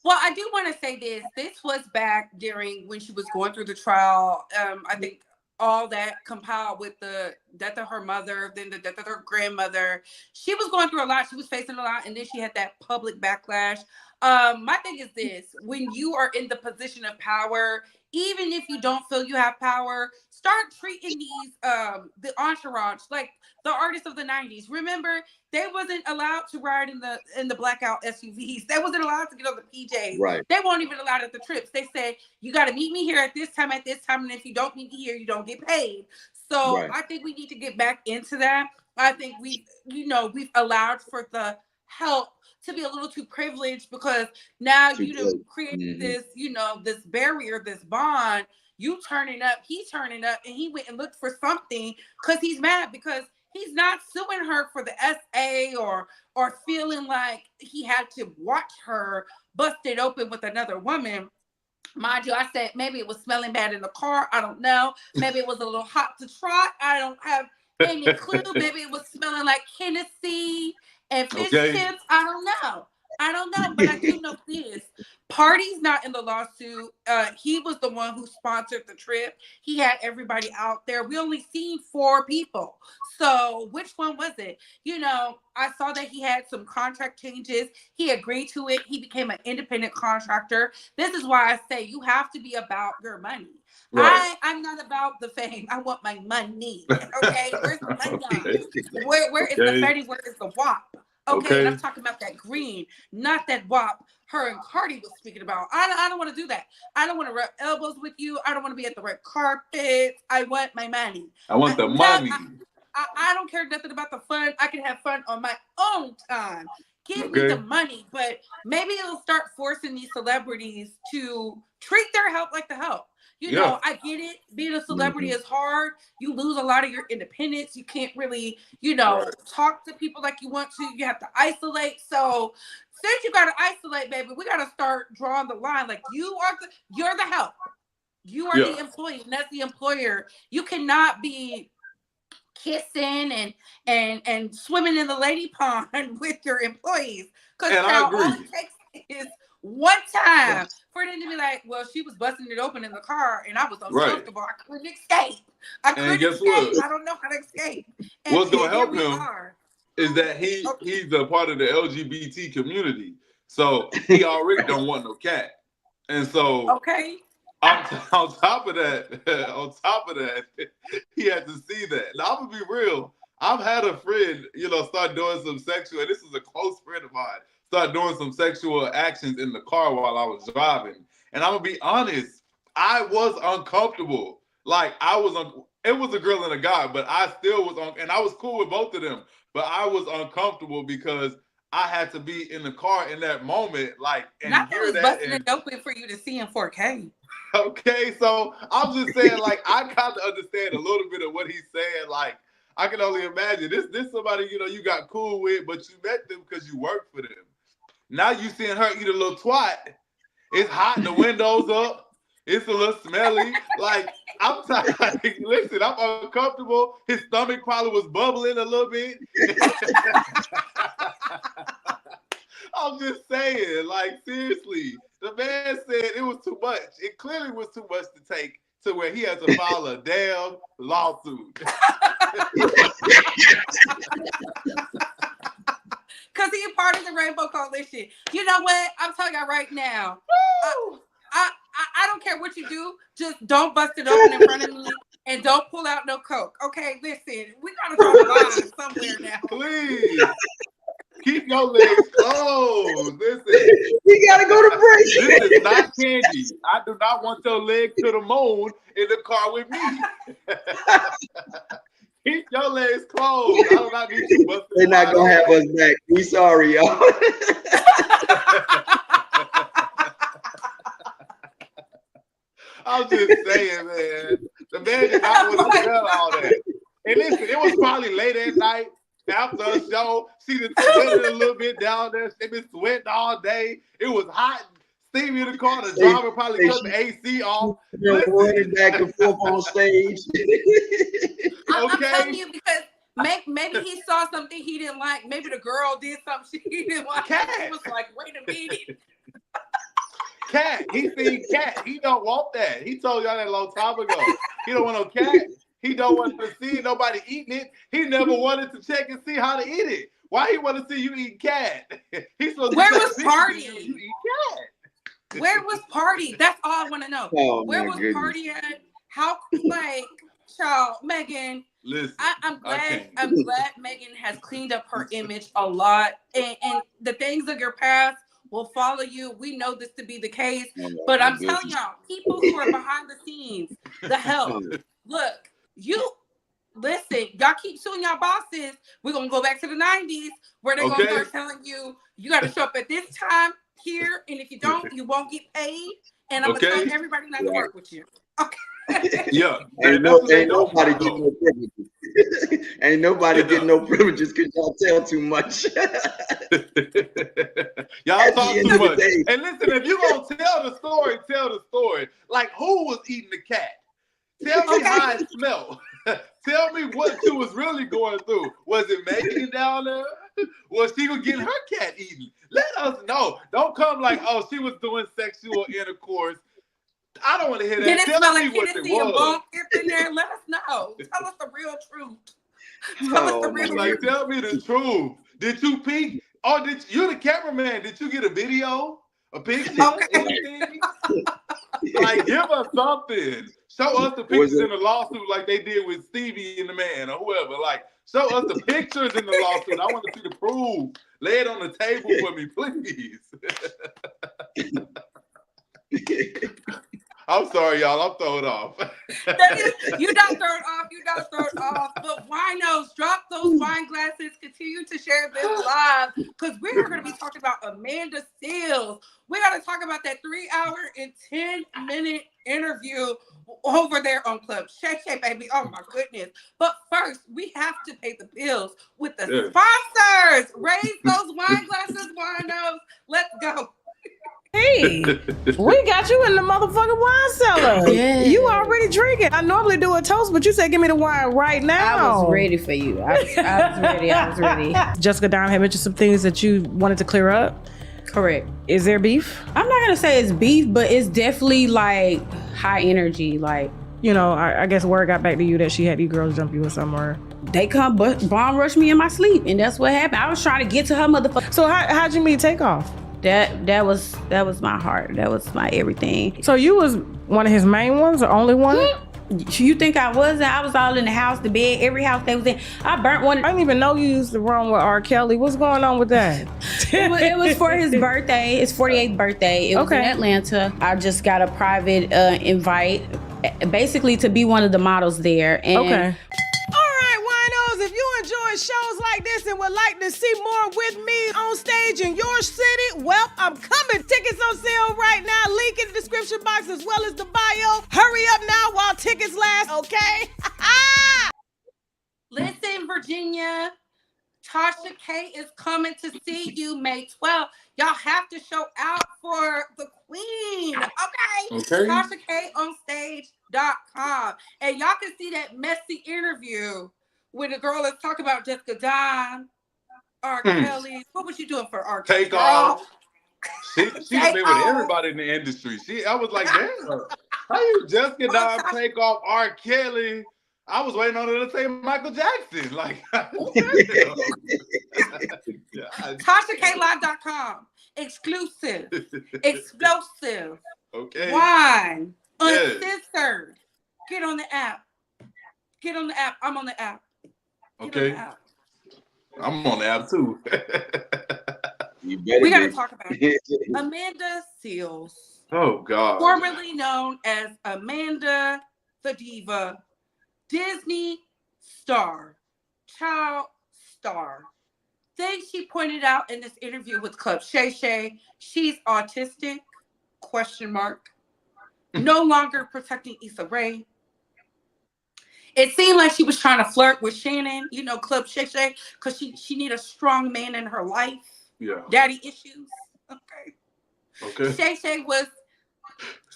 Well, I do want to say this. This was back during when she was going through the trial. I think all that compiled with the death of her mother, then the death of her grandmother. She was going through a lot. She was facing a lot. And then she had that public backlash. My thing is this. When you are in the position of power, even if you don't feel you have power, start treating these the entourage like the artists of the 90s. Remember, they wasn't allowed to ride in the blackout SUVs. They wasn't allowed to get on the PJs. Right. They weren't even allowed at the trips. They said, you got to meet me here at this time, and if you don't meet me here, you don't get paid. So I think we need to get back into that. I think we've allowed for the help to be a little too privileged because now created this, this barrier, this bond. You turning up, he's turning up, and he went and looked for something because he's mad because he's not suing her for the SA or feeling like he had to watch her busted open with another woman. Mind you, I said maybe it was smelling bad in the car. I don't know. Maybe it was a little hot to trot. I don't have any clue. Maybe it was smelling like Hennessy and fish chips. I don't know, but I do know this. Party's not in the lawsuit. He was the one who sponsored the trip. He had everybody out there. We only seen 4 people. So which one was it? I saw that he had some contract changes. He agreed to it. He became an independent contractor. This is why I say you have to be about your money. Right. I'm not about the fame. I want my money. Okay, where's the money? Where is the Fetty? Where is the WAP? Okay, and I'm talking about that green, not that WAP her and Cardi was speaking about. I don't want to do that. I don't want to rub elbows with you. I don't want to be at the red carpet. I want my money. I want the money. I don't care nothing about the fun. I can have fun on my own time. Give me the money, but maybe it'll start forcing these celebrities to treat their help like the help. I get it. Being a celebrity is hard. You lose a lot of your independence. You can't really, talk to people like you want to. You have to isolate. So since you got to isolate, baby, we got to start drawing the line. Like you're the help. You are the employee, and that's the employer. You cannot be kissing and swimming in the lady pond with your employees. Because all it takes is one time for them to be like, well, she was busting it open in the car and I was uncomfortable. I couldn't escape. I don't know how to escape. And what's going to help him is that he's a part of the LGBT community. So he already don't want no cat. And so on top of that, he had to see that. Now, I'm going to be real. I've had a friend, start doing some sexual, and this is a close friend of mine, start doing some sexual actions in the car while I was driving. And I'm going to be honest, I was uncomfortable. Like, it was a girl and a guy, but I still was and I was cool with both of them. But I was uncomfortable because I had to be in the car in that moment, and not hear that. Busting it open for you to see in 4K. Okay, so I'm just saying, I kind of understand a little bit of what he's saying. I can only imagine this somebody you got cool with, but you met them because you worked for them. Now you seeing her eat a little twat. It's hot, the windows up. It's a little smelly. I'm tired. Listen, I'm uncomfortable. His stomach probably was bubbling a little bit. I'm just saying, seriously. The man said it was too much. It clearly was too much to take to where he had to file a damn lawsuit. Because he's part of the Rainbow Coalition. You know what? I'm telling you right now. I don't care what you do. Just don't bust it open in front of me and don't pull out no coke. Okay, listen. We got to draw the line somewhere now. Please. Keep your legs closed. Listen. We got to go to break. This is not candy. I do not want your legs to the moon in the car with me. Keep your legs closed. I do not need you busting. They're not going to have us back. We sorry, y'all. I'm just saying, man. The man did not want to tell all that. And listen, it was probably late at night after a show. She just sweated a little bit down there. They been sweating all day. It was hot, steamy in the car. The driver probably cut the AC off. Running back and forth on stage. I'm telling you, because maybe he saw something he didn't like. Maybe the girl did something he didn't like. He was like, wait a minute. Cat. He seen cat. He don't want that. He told y'all that a long time ago. He don't want no cat. He don't want to see nobody eating it. He never wanted to check and see how to eat it. Why he want to see you eat cat? He's supposed Where to was Party? You eat cat. Where was Party? That's all I want to know. Oh, where was goodness. Party at? How, like, child, Megan. Listen, I'm glad Megan has cleaned up her image a lot, and the things of your past will follow you. We know this to be the case, but I'm telling y'all, people who are behind the scenes, the help. Look, listen, y'all keep suing y'all bosses. We're gonna go back to the 90s where they're gonna start telling you got to show up at this time here, and if you don't, you won't get paid. And I'm gonna tell everybody not to work with you. Okay. Yeah, ain't nobody getting no privileges. Ain't nobody getting no privileges because y'all tell too much. Y'all talk too much. And listen, if you gonna tell the story. Like, who was eating the cat? Tell me how it smelled. Tell me what you was really going through. Was it Megan down there? Was she getting her cat eaten? Let us know. Don't come like, oh, she was doing sexual intercourse. I don't want to hear that. Did it Tell smell me like what Hennessy it and was. bunk in there? Let us know. Tell us the real truth. Tell us the real truth. Tell me the truth. Did you peek? Oh, you the cameraman? Did you get a video, a picture, anything? Like, give us something. Show us the pictures in the lawsuit, like they did with Stevie and the Man or whoever. Like, show us the pictures in the lawsuit. I want to see the proof. Lay it on the table for me, please. I'm sorry, y'all. I'm thrown off. You don't throw it off. You don't throw it off. But winos, drop those wine glasses. Continue to share this live because we're going to be talking about Amanda Seales. We got to talk about that 3-hour and 10-minute interview over there on Club Shay, baby. Oh my goodness. But first, we have to pay the bills with the sponsors. Raise those wine glasses, winos. Let's go. Hey, we got you in the motherfucking wine cellar. Yeah. You already drinking. I normally do a toast, but you said give me the wine right now. I was ready for you. I was ready. Jessica Dime had mentioned some things that you wanted to clear up. Correct. Is there beef? I'm not gonna say it's beef, but it's definitely like high energy. Like, you know, I guess word got back to you that she had these girls jump you or somewhere. they come bomb rush me in my sleep, and that's what happened. I was trying to get to her motherfucker. So how'd you meet Takeoff? That was my heart. That was my everything. So you was one of his main ones or only one? You think I wasn't? I was all in the house, the bed, every house they was in. I burnt one. I didn't even know you used to run with R. Kelly. What's going on with that? It was for his birthday. His 48th birthday. It was in Atlanta. I just got a private invite, basically to be one of the models there. And if you enjoy shows like this and would like to see more with me on stage in your city, well, I'm coming. Tickets on sale right now. Link in the description box as well as the bio. Hurry up now while tickets last, okay? Listen, Virginia, Tasha K is coming to see you May 12th. Y'all have to show out for the queen, okay? TashaKOnStage.com. And y'all can see that messy interview when the girl is talking about Jessica Dime, R. Kelly. What was you doing for R. Kelly? Takeoff. She's been with everybody in the industry. I was like, damn, how you Jessica Dime, Takeoff, R. Kelly? I was waiting on her to say Michael Jackson. Like, TashaKLive.com. Exclusive. Explosive. Okay. Wine. Uncensored. Get on the app. Get on the app. I'm on the app. Okay. I'm on the app too. We got to talk about it. Amanda Seales. Oh, God. Formerly known as Amanda the Diva, Disney star, child star. Things she pointed out in this interview with Club Shay, she's autistic, ? no longer protecting Issa Rae. It seemed like she was trying to flirt with Shannon, you know, Club Shay Shay, because she need a strong man in her life. Yeah. Daddy issues. Okay. Okay. Shay Shay was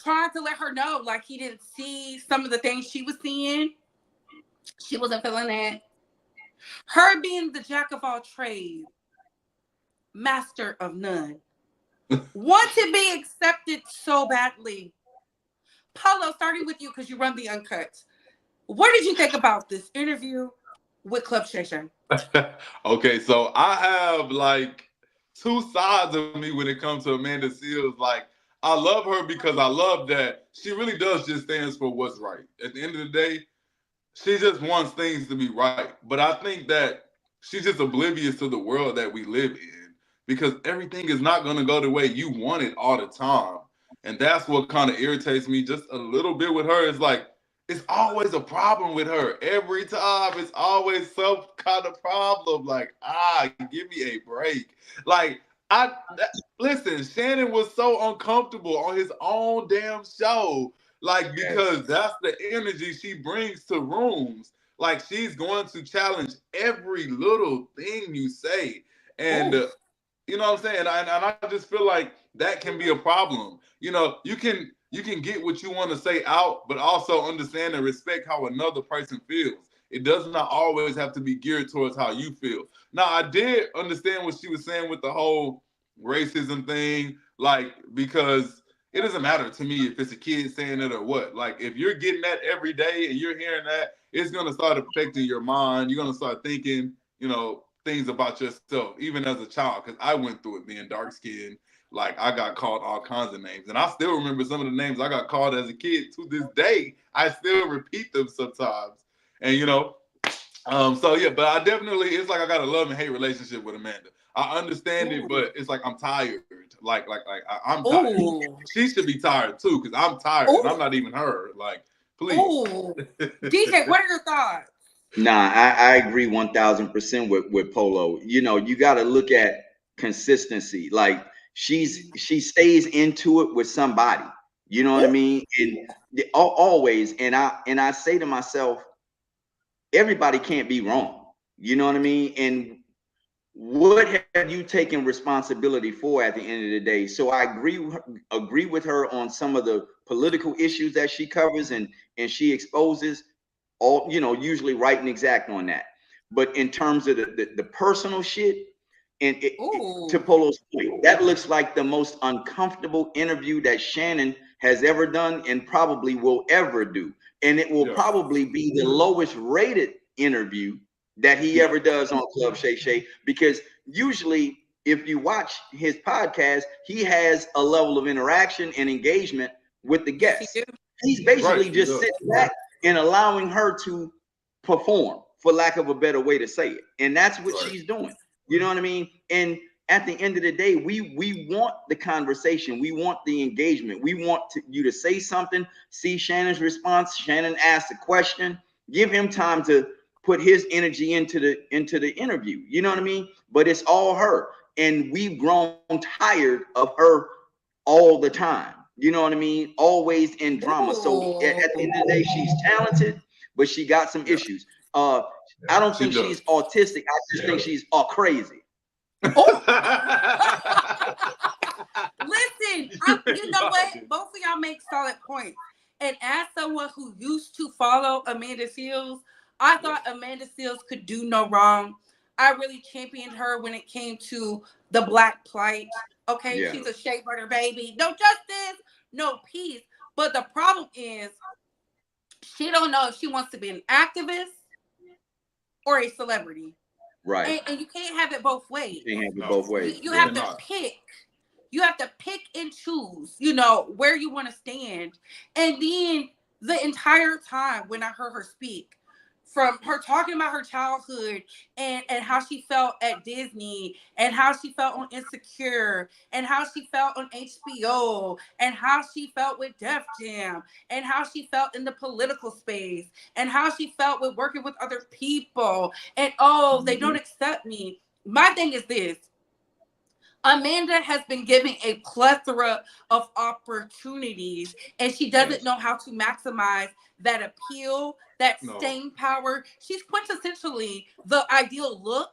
trying to let her know, like, he didn't see some of the things she was seeing. She wasn't feeling that. Her being the jack of all trades, master of none, want to be accepted so badly. Paulo, starting with you because you run the Uncut. What did you think about this interview with Club Shay Shay? Okay, so I have like two sides of me when it comes to Amanda Seales. Like, I love her because I love that she really does just stands for what's right. At the end of the day, she just wants things to be right. But I think that she's just oblivious to the world that we live in because everything is not going to go the way you want it all the time. And that's what kind of irritates me just a little bit with her. Is like, it's always a problem with her. Every time, it's always some kind of problem. Like, give me a break. Like, listen, Shannon was so uncomfortable on his own damn show. Like, because that's the energy she brings to rooms. Like, she's going to challenge every little thing you say. And, you know what I'm saying? And I just feel like that can be a problem. You know, you can get what you want to say out, but also understand and respect how another person feels. It does not always have to be geared towards how you feel. Now, I did understand what she was saying with the whole racism thing, like, because it doesn't matter to me if it's a kid saying it or what. Like, if you're getting that every day and you're hearing that, it's going to start affecting your mind. You're going to start thinking, you know, things about yourself, even as a child, because I went through it being dark-skinned. Like, I got called all kinds of names. And I still remember some of the names I got called as a kid to this day. I still repeat them sometimes. And, you know, so yeah, but I definitely, it's like I got a love and hate relationship with Amanda. I understand it, but it's like I'm tired. I'm tired. Ooh. She should be tired too, because I'm tired and I'm not even her. Like, please. Ooh. DJ, what are your thoughts? Nah, I agree 1000% with Polo. You know, you got to look at consistency. Like, she stays into it with somebody. You know what I mean? And always. And I say to myself, everybody can't be wrong. You know what I mean? And what have you taken responsibility for at the end of the day? So I agree with her on some of the political issues that she covers and she exposes, all, you know, usually right and exact on that. But in terms of the personal shit, and to Polo's point, that looks like the most uncomfortable interview that Shannon has ever done and probably will ever do. And it will probably be the lowest rated interview that he ever does on Club Shay Shay, because usually if you watch his podcast, he has a level of interaction and engagement with the guests. He's basically just sitting back and allowing her to perform, for lack of a better way to say it. And that's what she's doing. You know what I mean? And at the end of the day, we want the conversation. We want the engagement. We want you to say something, see Shannon's response. Shannon asked a question, give him time to put his energy into the interview. You know what I mean? But it's all her. And we've grown tired of her all the time. You know what I mean? Always in drama. So at the end of the day, she's talented, but she got some issues. I don't think she's autistic. I just think she's all crazy. Listen, you know what? Both of y'all make solid points. And as someone who used to follow Amanda Seales, I thought Amanda Seales could do no wrong. I really championed her when it came to the Black plight. Okay, she's a shea butter baby. No justice, no peace. But the problem is, she don't know if she wants to be an activist or a celebrity. Right. And you can't have it both ways. You can't have it both ways. You have to pick. You have to pick and choose, you know, where you want to stand. And then the entire time when I heard her speak, from her talking about her childhood and how she felt at Disney and how she felt on Insecure and how she felt on HBO and how she felt with Def Jam and how she felt in the political space and how she felt with working with other people and they don't accept me. My thing is this. Amanda has been given a plethora of opportunities, and she doesn't know how to maximize that appeal, that staying power. She's quintessentially the ideal look.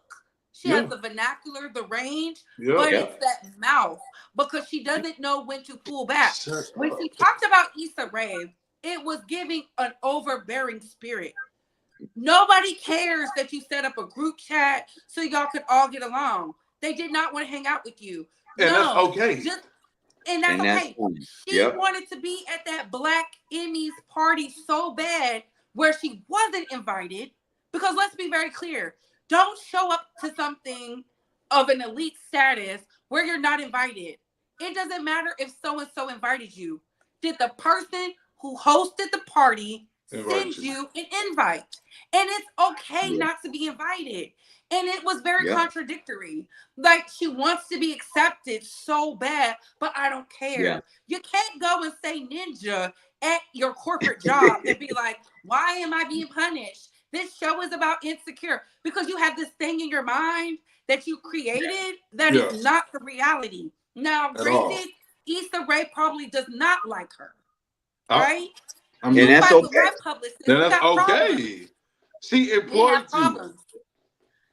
She has the vernacular, the range, but it's that mouth because she doesn't know when to pull back. When she talked about Issa Rae, it was giving an overbearing spirit. Nobody cares that you set up a group chat so y'all could all get along. They did not want to hang out with you. And that's okay. And that's okay. She wanted to be at that Black Emmys party so bad where she wasn't invited. Because let's be very clear. Don't show up to something of an elite status where you're not invited. It doesn't matter if so-and-so invited you. Did the person who hosted the party send you an invite? And it's okay not to be invited. And it was very contradictory. Like, she wants to be accepted so bad, but I don't care. Yeah. You can't go and say ninja at your corporate job and be like, why am I being punished? This show is about insecure. Because you have this thing in your mind that you created that is not the reality. Now, granted, Issa Rae probably does not like her. Right? I mean, that's okay. That's okay. She employed you.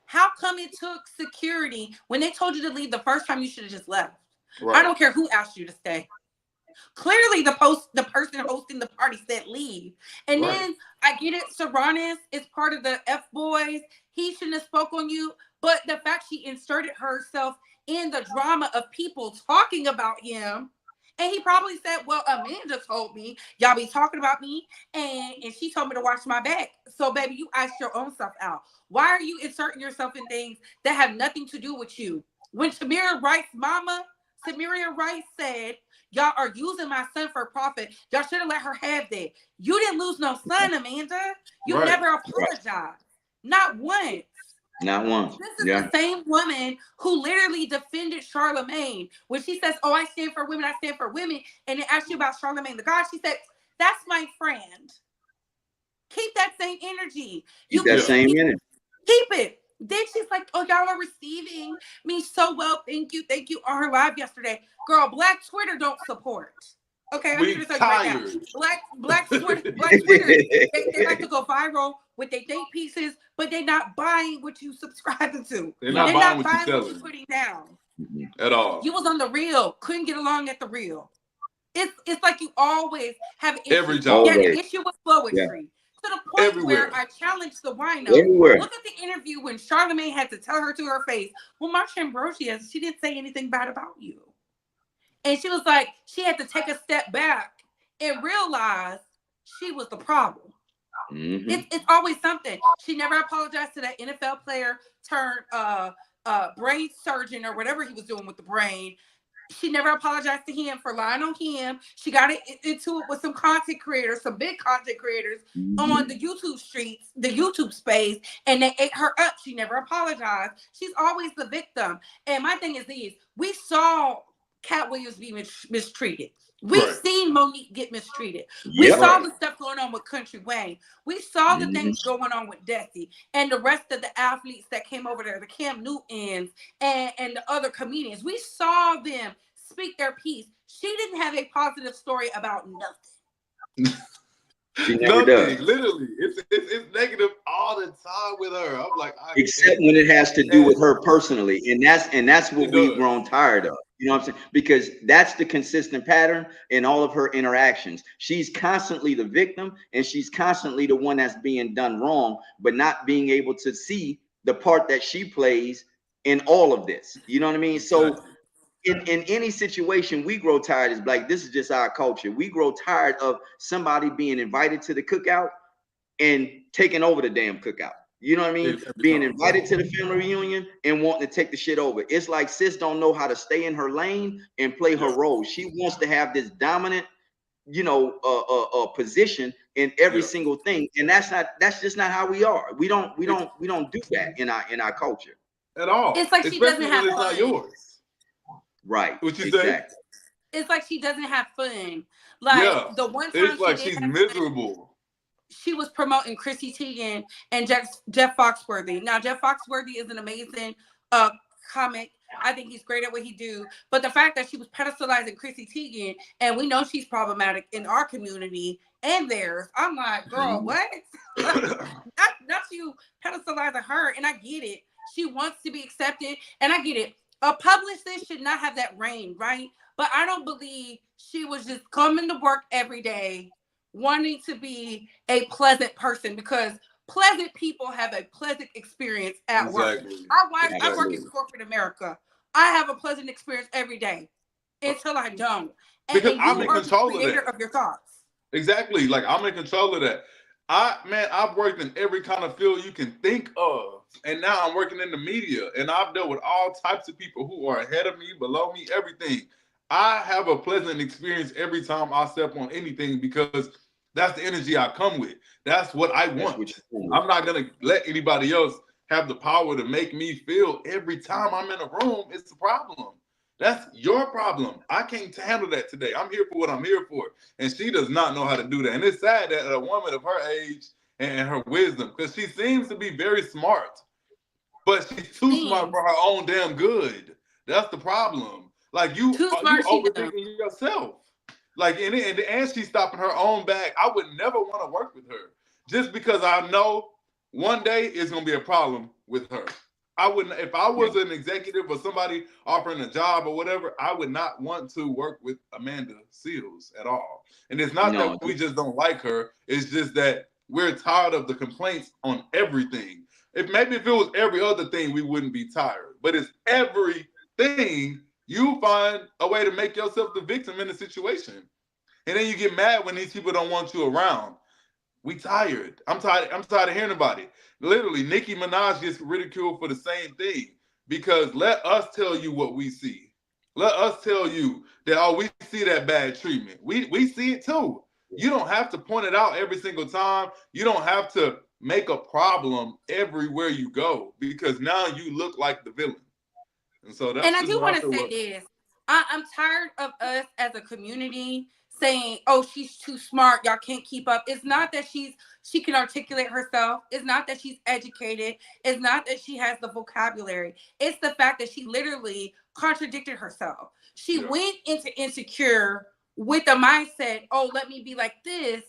How come it took security when they told you to leave the first time? You should have just left. Right. I don't care who asked you to stay. Clearly, the person hosting the party said leave. And then I get it. Serranis is part of the F boys. He shouldn't have spoke on you. But the fact she inserted herself in the drama of people talking about him. And he probably said, well, Amanda told me y'all be talking about me, and she told me to watch my back. So, baby, you ice your own stuff out. Why are you inserting yourself in things that have nothing to do with you? When Tamira Wright's mama, Tamira Wright, said, y'all are using my son for profit, y'all should have let her have that. You didn't lose no son, Amanda. You never apologized. Not once. Not one. This is the same woman who literally defended Charlemagne when she says, oh, I stand for women, I stand for women. And it asked you about Charlemagne the God. She said, that's my friend. Keep that same energy. Keep that same energy. Keep it. Then she's like, oh, y'all are receiving me so well. Thank you. Thank you. On her live yesterday. Girl, Black Twitter don't support. Okay, I'm here to say right now. Black Twitter, they like to go viral with their date pieces, but they're not buying what you subscribing to. They're not buying what you're putting down. At all. You was on the Real, couldn't get along at the Real. It's like you always have an issue. Every job. An issue with poetry. To the point where I challenged the wino. Look at the interview when Charlemagne had to tell her to her face, well, Marsha Ambrosius, she didn't say anything bad about you. And she was like, she had to take a step back and realize she was the problem. Mm-hmm. It's always something. She never apologized to that NFL player turned brain surgeon or whatever he was doing with the brain. She never apologized to him for lying on him. She got into it with some content creators, some big content creators on the YouTube streets, the YouTube space, and they ate her up. She never apologized. She's always the victim. And my thing is this, we saw Cat Williams be mistreated. We've seen Monique get mistreated. We saw the stuff going on with Country Wayne. We saw the things going on with Desi and the rest of the athletes that came over there, the Cam Newtons and the other comedians. We saw them speak their piece. She didn't have a positive story about nothing. She never does. Literally, it's negative all the time with her. I'm like, except when it has to do with her personally, and that's what we've grown tired of. You know what I'm saying? Because that's the consistent pattern in all of her interactions. She's constantly the victim, and she's constantly the one that's being done wrong, but not being able to see the part that she plays in all of this. You know what I mean? So in any situation, we grow tired as Black. This is just our culture. We grow tired of somebody being invited to the cookout and taking over the damn cookout. You know what I mean? Being invited to the family reunion and wanting to take the shit over. It's like sis don't know how to stay in her lane and play her role. She wants to have this dominant, position in every single thing, and that's just not how we are. We don't do that in our culture at all. It's like she doesn't have fun. Not yours. Right. What you say? It's like she doesn't have fun. Like the one time it's like she's miserable. She was promoting Chrissy Teigen and Jeff Foxworthy. Now, Jeff Foxworthy is an amazing comic. I think he's great at what he do. But the fact that she was pedestalizing Chrissy Teigen, and we know she's problematic in our community and theirs, I'm like, girl, what? not you pedestalizing her, and I get it. She wants to be accepted, and I get it. A publicist should not have that reign, right? But I don't believe she was just coming to work every day wanting to be a pleasant person, because pleasant people have a pleasant experience at work. I work in corporate America. I have a pleasant experience every day until I don't. Because and I'm you in are control the creator of that. of your thoughts. Exactly. Like, I'm in control of that. I've worked in every kind of field you can think of. And now I'm working in the media. And I've dealt with all types of people who are ahead of me, below me, everything. I have a pleasant experience every time I step on anything, because that's the energy I come with. That's what I want. I'm not going to let anybody else have the power to make me feel every time I'm in a room it's a problem. That's your problem. I can't handle that today. I'm here for what I'm here for. And she does not know how to do that. And it's sad that a woman of her age and her wisdom, because she seems to be very smart, but she's too smart for her own damn good. That's the problem. Like, you overthinking yourself. Like, and she's stopping her own bag. I would never want to work with her, just because I know one day it's going to be a problem with her. I wouldn't, if I was an executive or somebody offering a job or whatever, I would not want to work with Amanda Seales at all. And it's not that we just don't like her. It's just that we're tired of the complaints on everything. If it was every other thing, we wouldn't be tired. But it's everything. You find a way to make yourself the victim in the situation. And then you get mad when these people don't want you around. We tired. I'm tired of hearing about it. Literally, Nicki Minaj gets ridiculed for the same thing, because let us tell you what we see. Let us tell you that, we see that bad treatment. We see it too. You don't have to point it out every single time. You don't have to make a problem everywhere you go, because now you look like the villain. And so that's, and I do want to say this. I'm tired of us as a community saying, oh, she's too smart, y'all can't keep up. It's not that she can articulate herself. It's not that she's educated. It's not that she has the vocabulary. It's the fact that she literally contradicted herself. She went into Insecure with the mindset, oh, let me be like this,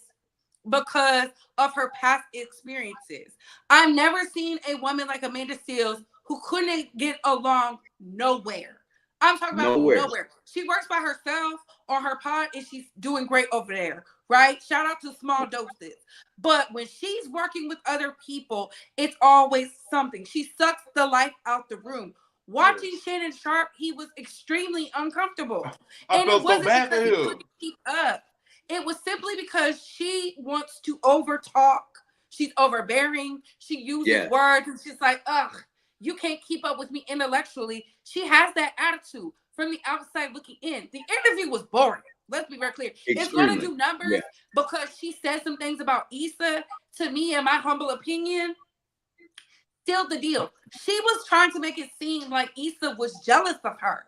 because of her past experiences. I've never seen a woman like Amanda Seales who couldn't get along nowhere. I'm talking about nowhere. She works by herself on her pod, and she's doing great over there, right? Shout out to Small Doses. But when she's working with other people, it's always something. She sucks the life out the room. Watching Shannon Sharp, he was extremely uncomfortable. And it wasn't because he couldn't keep up. It was simply because she wants to overtalk. She's overbearing. She uses words, and she's like, ugh, you can't keep up with me intellectually. She has that attitude from the outside looking in. The interview was boring. Let's be very clear. It's going to do numbers because she said some things about Issa, to me, in my humble opinion, sealed the deal. She was trying to make it seem like Issa was jealous of her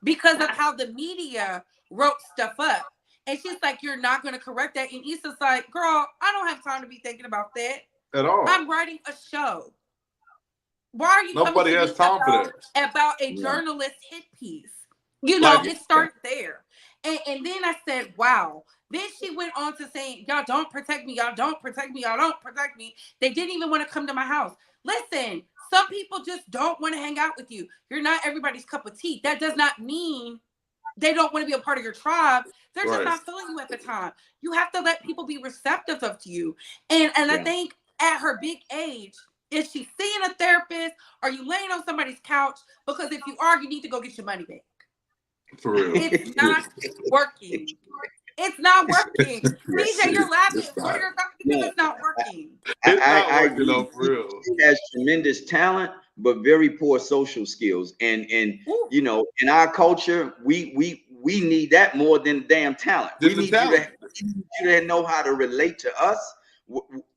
because of how the media wrote stuff up. And she's like, you're not going to correct that. And Issa's like, girl, I don't have time to be thinking about that. At all. I'm writing a show. Why are you Nobody has time for that. About a journalist hit piece? You know, it started there. And then I said, wow. Then she went on to saying, y'all don't protect me. Y'all don't protect me. Y'all don't protect me. They didn't even want to come to my house. Listen, some people just don't want to hang out with you. You're not everybody's cup of tea. That does not mean they don't want to be a part of your tribe. They're just not feeling you at the time. You have to let people be receptive of you. And I think at her big age, is she seeing a therapist? Are you laying on somebody's couch? Because if you are, you need to go get your money back. For real. It's not working. It's not working. DJ, you're laughing. What are your thoughts? Because it's not working. I agree. For real. She has tremendous talent, but very poor social skills. And you know, in our culture, we need that more than damn talent. We need you to know how to relate to us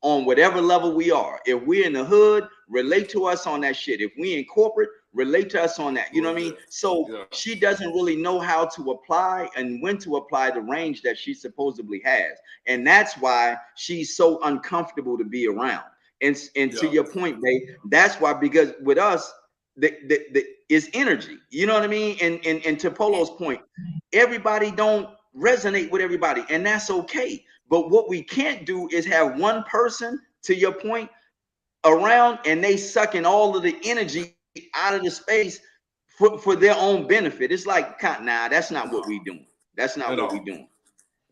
on whatever level we are. If we're in the hood, relate to us on that shit. If we in corporate, relate to us on that. You know what I mean? So she doesn't really know how to apply and when to apply the range that she supposedly has. And that's why she's so uncomfortable to be around. And to your point, babe, that's why, because with us, is energy. You know what I mean? And to Polo's point, everybody don't resonate with everybody, and that's okay. But what we can't do is have one person, to your point, around and they sucking all of the energy out of the space for their own benefit. It's like, nah, that's not what we doing. That's not what we doing.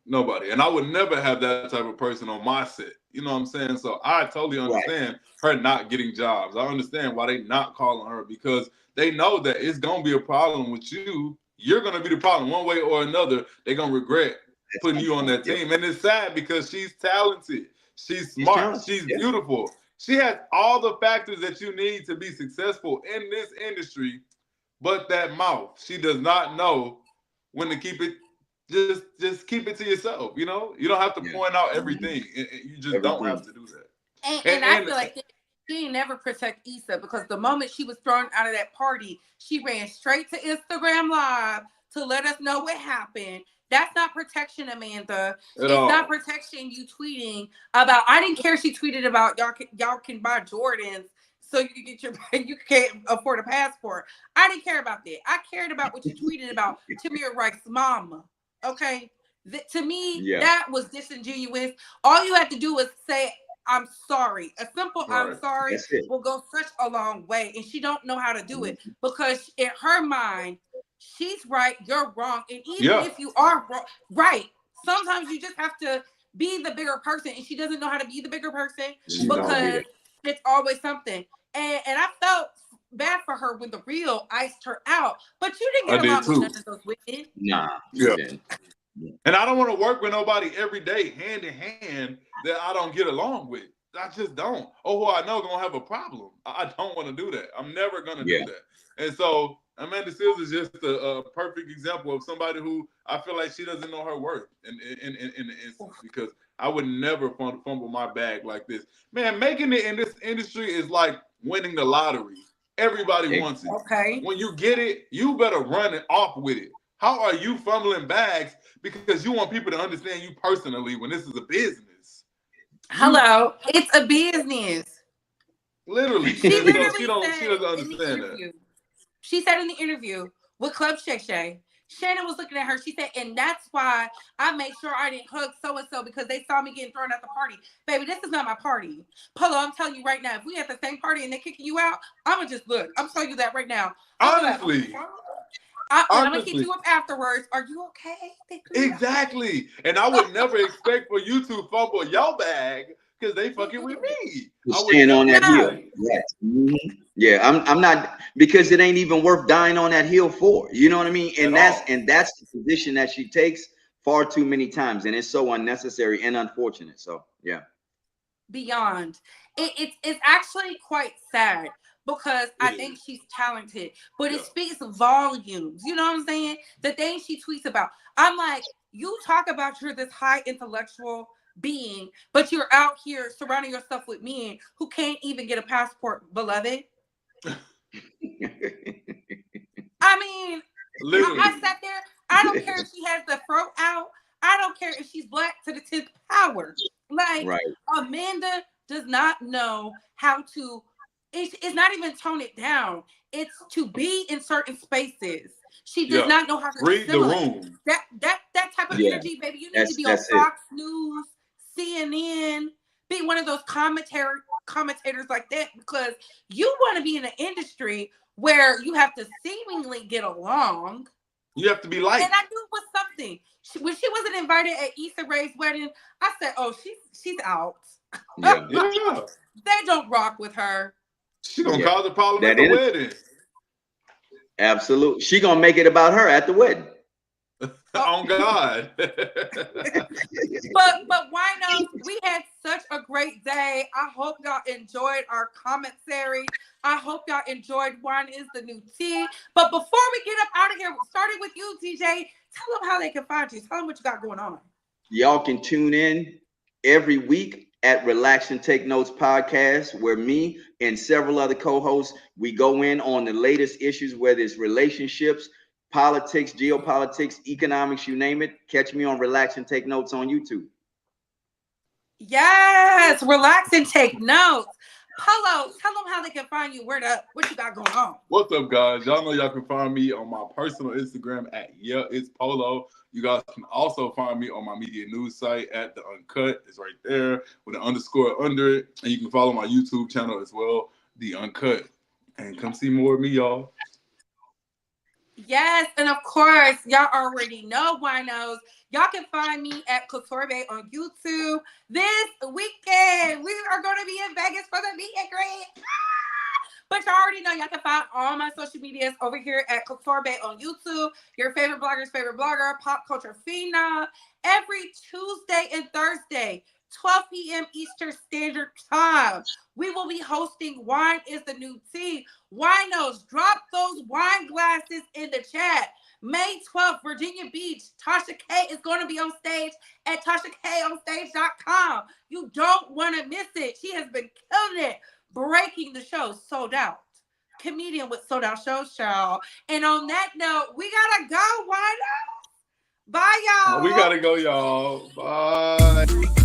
Nobody. And I would never have that type of person on my set. You know what I'm saying? So I totally understand her not getting jobs. I understand why they not calling her, because they know that it's going to be a problem with you. You're going to be the problem one way or another. They're going to regret putting you on that team. And it's sad because she's talented. She's smart. She's beautiful. She has all the factors that you need to be successful in this industry, but that mouth. She does not know when to keep it. Just keep it to yourself. You know, you don't have to point out everything. You just don't have to do that. And I feel like she ain't never protect Issa, because the moment she was thrown out of that party, she ran straight to Instagram Live to let us know what happened. That's not protection, Amanda. It's not protection. You tweeting about, I didn't care. She tweeted about y'all can buy Jordans so you can get you can't afford a passport. I didn't care about that. I cared about what you tweeted about Tamir Rice's mama. Okay, to me, that was disingenuous. All you have to do is say, I'm sorry. A simple I'm sorry will go such a long way. And she don't know how to do it, because in her mind, she's right, you're wrong. And even if you are right, sometimes you just have to be the bigger person. And she doesn't know how to be the bigger person because it's always something. And I felt bad for her when the real iced her out, but you didn't get along with none of those women. Nah. And I don't want to work with nobody every day, hand in hand, that I don't get along with. I just don't. Or who I know gonna have a problem. I don't want to do that. I'm never gonna do that. And so Amanda Seales is just a perfect example of somebody who I feel like she doesn't know her worth in the instance, because I would never fumble my bag like this. Man, making it in this industry is like winning the lottery. Everybody wants it. Okay. When you get it, you better run it off with it. How are you fumbling bags because you want people to understand you personally when this is a business? Hello, it's a business. Literally. She doesn't understand that. She said in the interview with Club Shay Shay, Shannon was looking at her. She said, and that's why I made sure I didn't hug so-and-so, because they saw me getting thrown at the party. Baby, this is not my party. Polo, I'm telling you right now, if we at the same party and they're kicking you out, I'm going to just look. I'm telling you that right now. Honestly. I'm going to hit you up afterwards. Are you okay? Exactly. And I would never expect for you to fumble your bag because they fucking with me. Stand on that hill. Yes. Mm-hmm. Yeah, I'm not, because it ain't even worth dying on that hill for. You know what I mean? And that's the position that she takes far too many times, and it's so unnecessary and unfortunate. So yeah. Beyond. It's actually quite sad, because I think she's talented, but it speaks volumes. You know what I'm saying? The things she tweets about. I'm like, you talk about you're this high intellectual being, but you're out here surrounding yourself with men who can't even get a passport, beloved. I mean, I sat there. I don't care if she has the throat out. I don't care if she's black to the 10th power. Like, Amanda does not know how to. It's not even tone it down. It's to be in certain spaces. She does not know how to read the room. That type of energy, baby. You need to be on Fox News, CNN, be one of those commentators like that, because you want to be in an industry where you have to seemingly get along. You have to be liked. And I knew it was something. When she wasn't invited at Issa Rae's wedding, I said, "Oh, she's out." Yeah. They don't rock with her. She gonna cause a problem at the wedding. Absolutely. She gonna make it about her at the wedding. Oh God. but why not? We had such a great day. I hope y'all enjoyed our commentary. I hope y'all enjoyed Wine is the New Tea. But before we get up out of here, starting with you, TJ, tell them how they can find you. Tell them what you got going on. Y'all can tune in every week at Relax and Take Notes podcast, where me and several other co-hosts, we go in on the latest issues, whether it's relationships, politics, geopolitics, economics, you name it. Catch me on Relax and Take Notes on YouTube. Yes, Relax and Take Notes. Polo, tell them how they can find you. What you got going on? What's up, guys? Y'all know y'all can find me on my personal Instagram at It's Polo. You guys can also find me on my media news site at The Uncut. It's right there with an underscore under it. And you can follow my YouTube channel as well, The Uncut. And come see more of me, y'all. Yes, and of course, y'all already know winos. Y'all can find me at Couturbe on YouTube. This weekend, we are going to be in Vegas for the meet and greet. But y'all already know y'all can find all my social medias over here at Couturbe on YouTube. Your favorite blogger's favorite blogger, pop culture phenom. Every Tuesday and Thursday, 12 p.m. Eastern Standard Time. We will be hosting Wine is the New Tea. Winos, drop those wine glasses in the chat. May 12th, Virginia Beach. Tasha K is going to be on stage at TashaKOnStage.com. You don't want to miss it. She has been killing it, breaking the show, sold out. Comedian with sold out shows, y'all. And on that note, we gotta go, Winos. Bye, y'all. We gotta go, y'all. Bye.